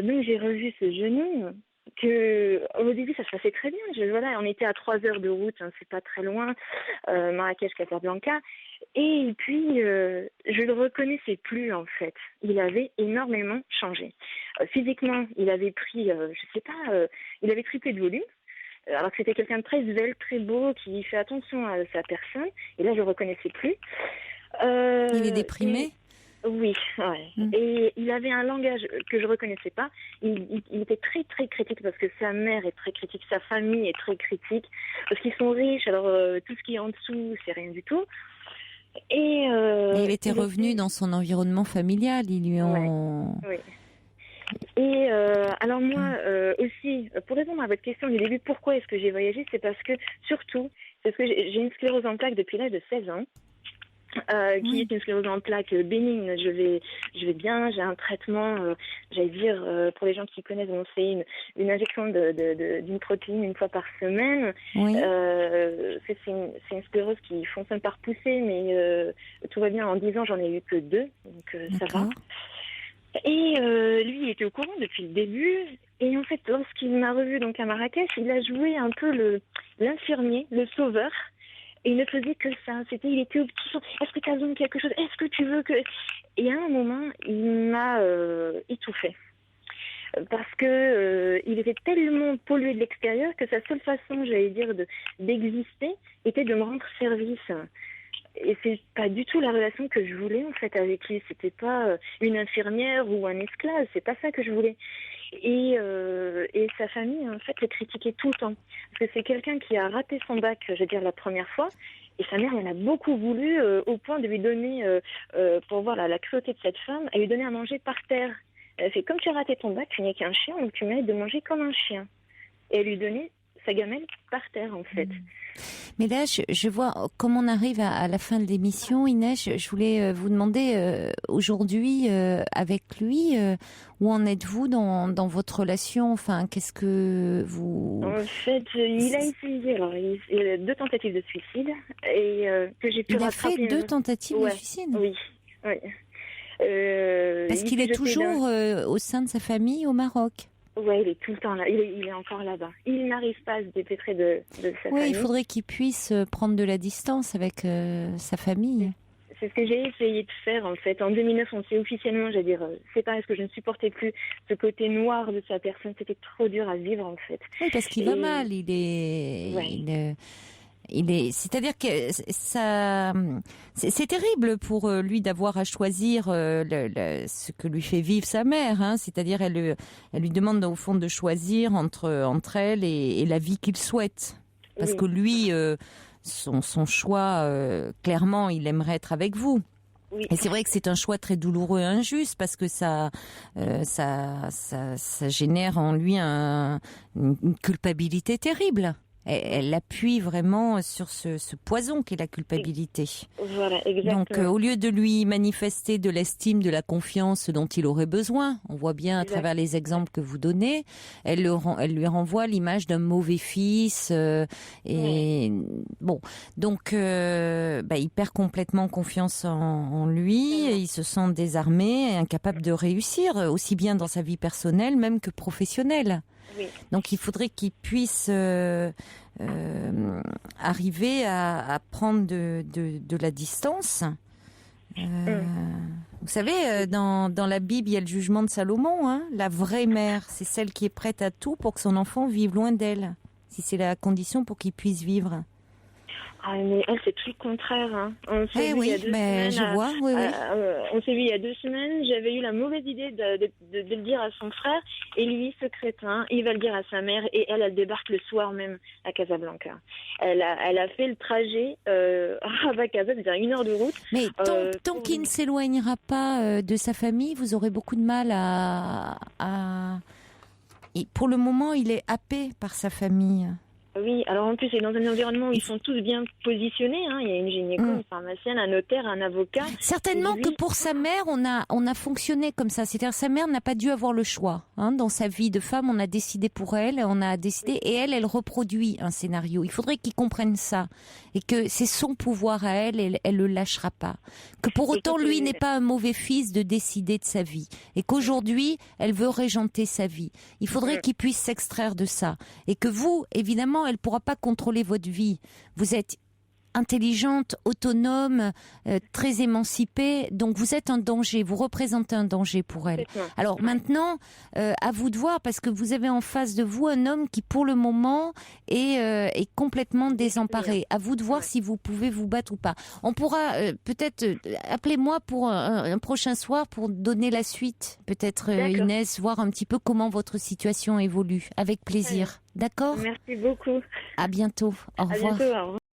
donc, j'ai revu ce jeune homme que, au début, ça se passait très bien. Voilà, on était à 3 heures de route, c'est pas très loin, Marrakech, Casablanca. Et puis, je le reconnaissais plus, en fait. Il avait énormément changé. Physiquement, il avait pris, il avait triplé de volume. Alors que c'était quelqu'un de très svelte, très beau, qui fait attention à sa personne. Et là, je le reconnaissais plus. Il est déprimé ? Oui, ouais. Et il avait un langage que je reconnaissais pas. Il était très très critique parce que sa mère est très critique, sa famille est très critique parce qu'ils sont riches. Alors tout ce qui est en dessous, c'est rien du tout. Et il était revenu dans son environnement familial. Ils lui ont. Ouais, oui. Et alors moi aussi, pour répondre à votre question du début, pourquoi est-ce que j'ai voyagé, c'est parce que surtout, c'est parce que j'ai une sclérose en plaques depuis l'âge de 16 ans. Qui est une sclérose en plaques bénigne. Je vais bien, j'ai un traitement, j'allais dire, pour les gens qui connaissent, bon, c'est une injection d'une protéine une fois par semaine. Oui. C'est une sclérose qui fonctionne par poussée, mais tout va bien. En 10 ans, j'en ai eu que 2, donc ça va. Et lui, il était au courant depuis le début. Et en fait, lorsqu'il m'a revu donc à Marrakech, il a joué un peu l'infirmier, le sauveur. Et il ne faisait que ça. Il était au petit. Est-ce que tu as besoin de quelque chose? Est-ce que tu veux que... Et à un moment, il m'a étouffée. Parce que il était tellement pollué de l'extérieur que sa seule façon, j'allais dire, d'exister était de me rendre service. Et c'est pas du tout la relation que je voulais en fait avec lui. C'était pas une infirmière ou un esclave. C'est pas ça que je voulais. Et sa famille en fait le critiquait tout le temps parce que c'est quelqu'un qui a raté son bac, je veux dire la première fois. Et sa mère en a beaucoup voulu au point de lui donner, pour voir la cruauté de cette femme, elle lui donnait à manger par terre. Elle fait comme tu as raté ton bac, tu n'es qu'un chien, donc tu mérites de manger comme un chien. Et elle lui donnait sa gamelle par terre en fait. Mais là, je vois, comme on arrive à la fin de l'émission, Inès, je voulais vous demander aujourd'hui, avec lui, où en êtes-vous dans votre relation? Enfin, qu'est-ce que vous... En fait, il a essayé, alors, il a 2 tentatives de suicide, et que j'ai pu rattraper... Il a fait 2 tentatives de suicide? Oui, oui. Parce qu'il est toujours au sein de sa famille au Maroc? Oui, il est tout le temps là. Il est encore là-bas. Il n'arrive pas à se dépêtrer de sa famille. Oui, il faudrait qu'il puisse prendre de la distance avec sa famille. C'est ce que j'ai essayé de faire, en fait. En 2009, on s'est officiellement, j'allais dire, séparés parce que je ne supportais plus ce côté noir de sa personne. C'était trop dur à vivre, en fait. Oui, parce qu'il va mal. C'est-à-dire que c'est terrible pour lui d'avoir à choisir ce que lui fait vivre sa mère. Hein. C'est-à-dire, elle lui demande au fond de choisir entre elle et la vie qu'il souhaite. Parce que lui, son choix, clairement, il aimerait être avec vous. Oui. Et c'est vrai que c'est un choix très douloureux et injuste parce que ça génère en lui une culpabilité terrible. Elle appuie vraiment sur ce poison qu'est la culpabilité. Voilà, exactement. Donc, au lieu de lui manifester de l'estime, de la confiance dont il aurait besoin, on voit bien à travers les exemples que vous donnez, elle lui renvoie l'image d'un mauvais fils. Bon, donc, il perd complètement confiance en lui, et il se sent désarmé et incapable de réussir, aussi bien dans sa vie personnelle même que professionnelle. Oui. Donc il faudrait qu'il puisse arriver à prendre de la distance. Vous savez, dans la Bible, il y a le jugement de Salomon. Hein, la vraie mère, c'est celle qui est prête à tout pour que son enfant vive loin d'elle, si c'est la condition pour qu'il puisse vivre. Ah, mais elle, c'est tout le contraire. Hein. On s'est vu il y a 2 semaines. Je vois, oui. On s'est vu il y a 2 semaines. J'avais eu la mauvaise idée de le dire à son frère. Et lui, ce crétin, il va le dire à sa mère. Et elle débarque le soir même à Casablanca. Elle a fait le trajet à Rabat-Casa, c'est-à-dire 1 heure de route. Mais tant qu'il ne s'éloignera pas de sa famille, vous aurez beaucoup de mal à... Et pour le moment, il est happé par sa famille. Oui, alors en plus, c'est dans un environnement où ils sont tous bien positionnés. Hein. Il y a une gynéco, une pharmacienne, un notaire, un avocat. Certainement que pour sa mère, on a fonctionné comme ça. C'est-à-dire sa mère n'a pas dû avoir le choix. Hein. Dans sa vie de femme, on a décidé pour elle, et elle reproduit un scénario. Il faudrait qu'ils comprennent ça. Et que c'est son pouvoir à elle, et elle le lâchera pas. Que pour autant, lui n'est pas un mauvais fils de décider de sa vie. Et qu'aujourd'hui, elle veut régenter sa vie. Il faudrait qu'il puisse s'extraire de ça. Et que vous, évidemment, elle pourra pas contrôler votre vie. Vous êtes intelligente, autonome, très émancipée. Donc vous êtes un danger, vous représentez un danger pour elle. Alors maintenant, à vous de voir, parce que vous avez en face de vous un homme qui pour le moment est complètement désemparé. À vous de voir si vous pouvez vous battre ou pas. On pourra peut-être, appelez-moi pour un prochain soir pour donner la suite. Peut-être Inès, voir un petit peu comment votre situation évolue. Avec plaisir. D'accord ? Merci beaucoup. À bientôt. Au revoir. À bientôt, au revoir.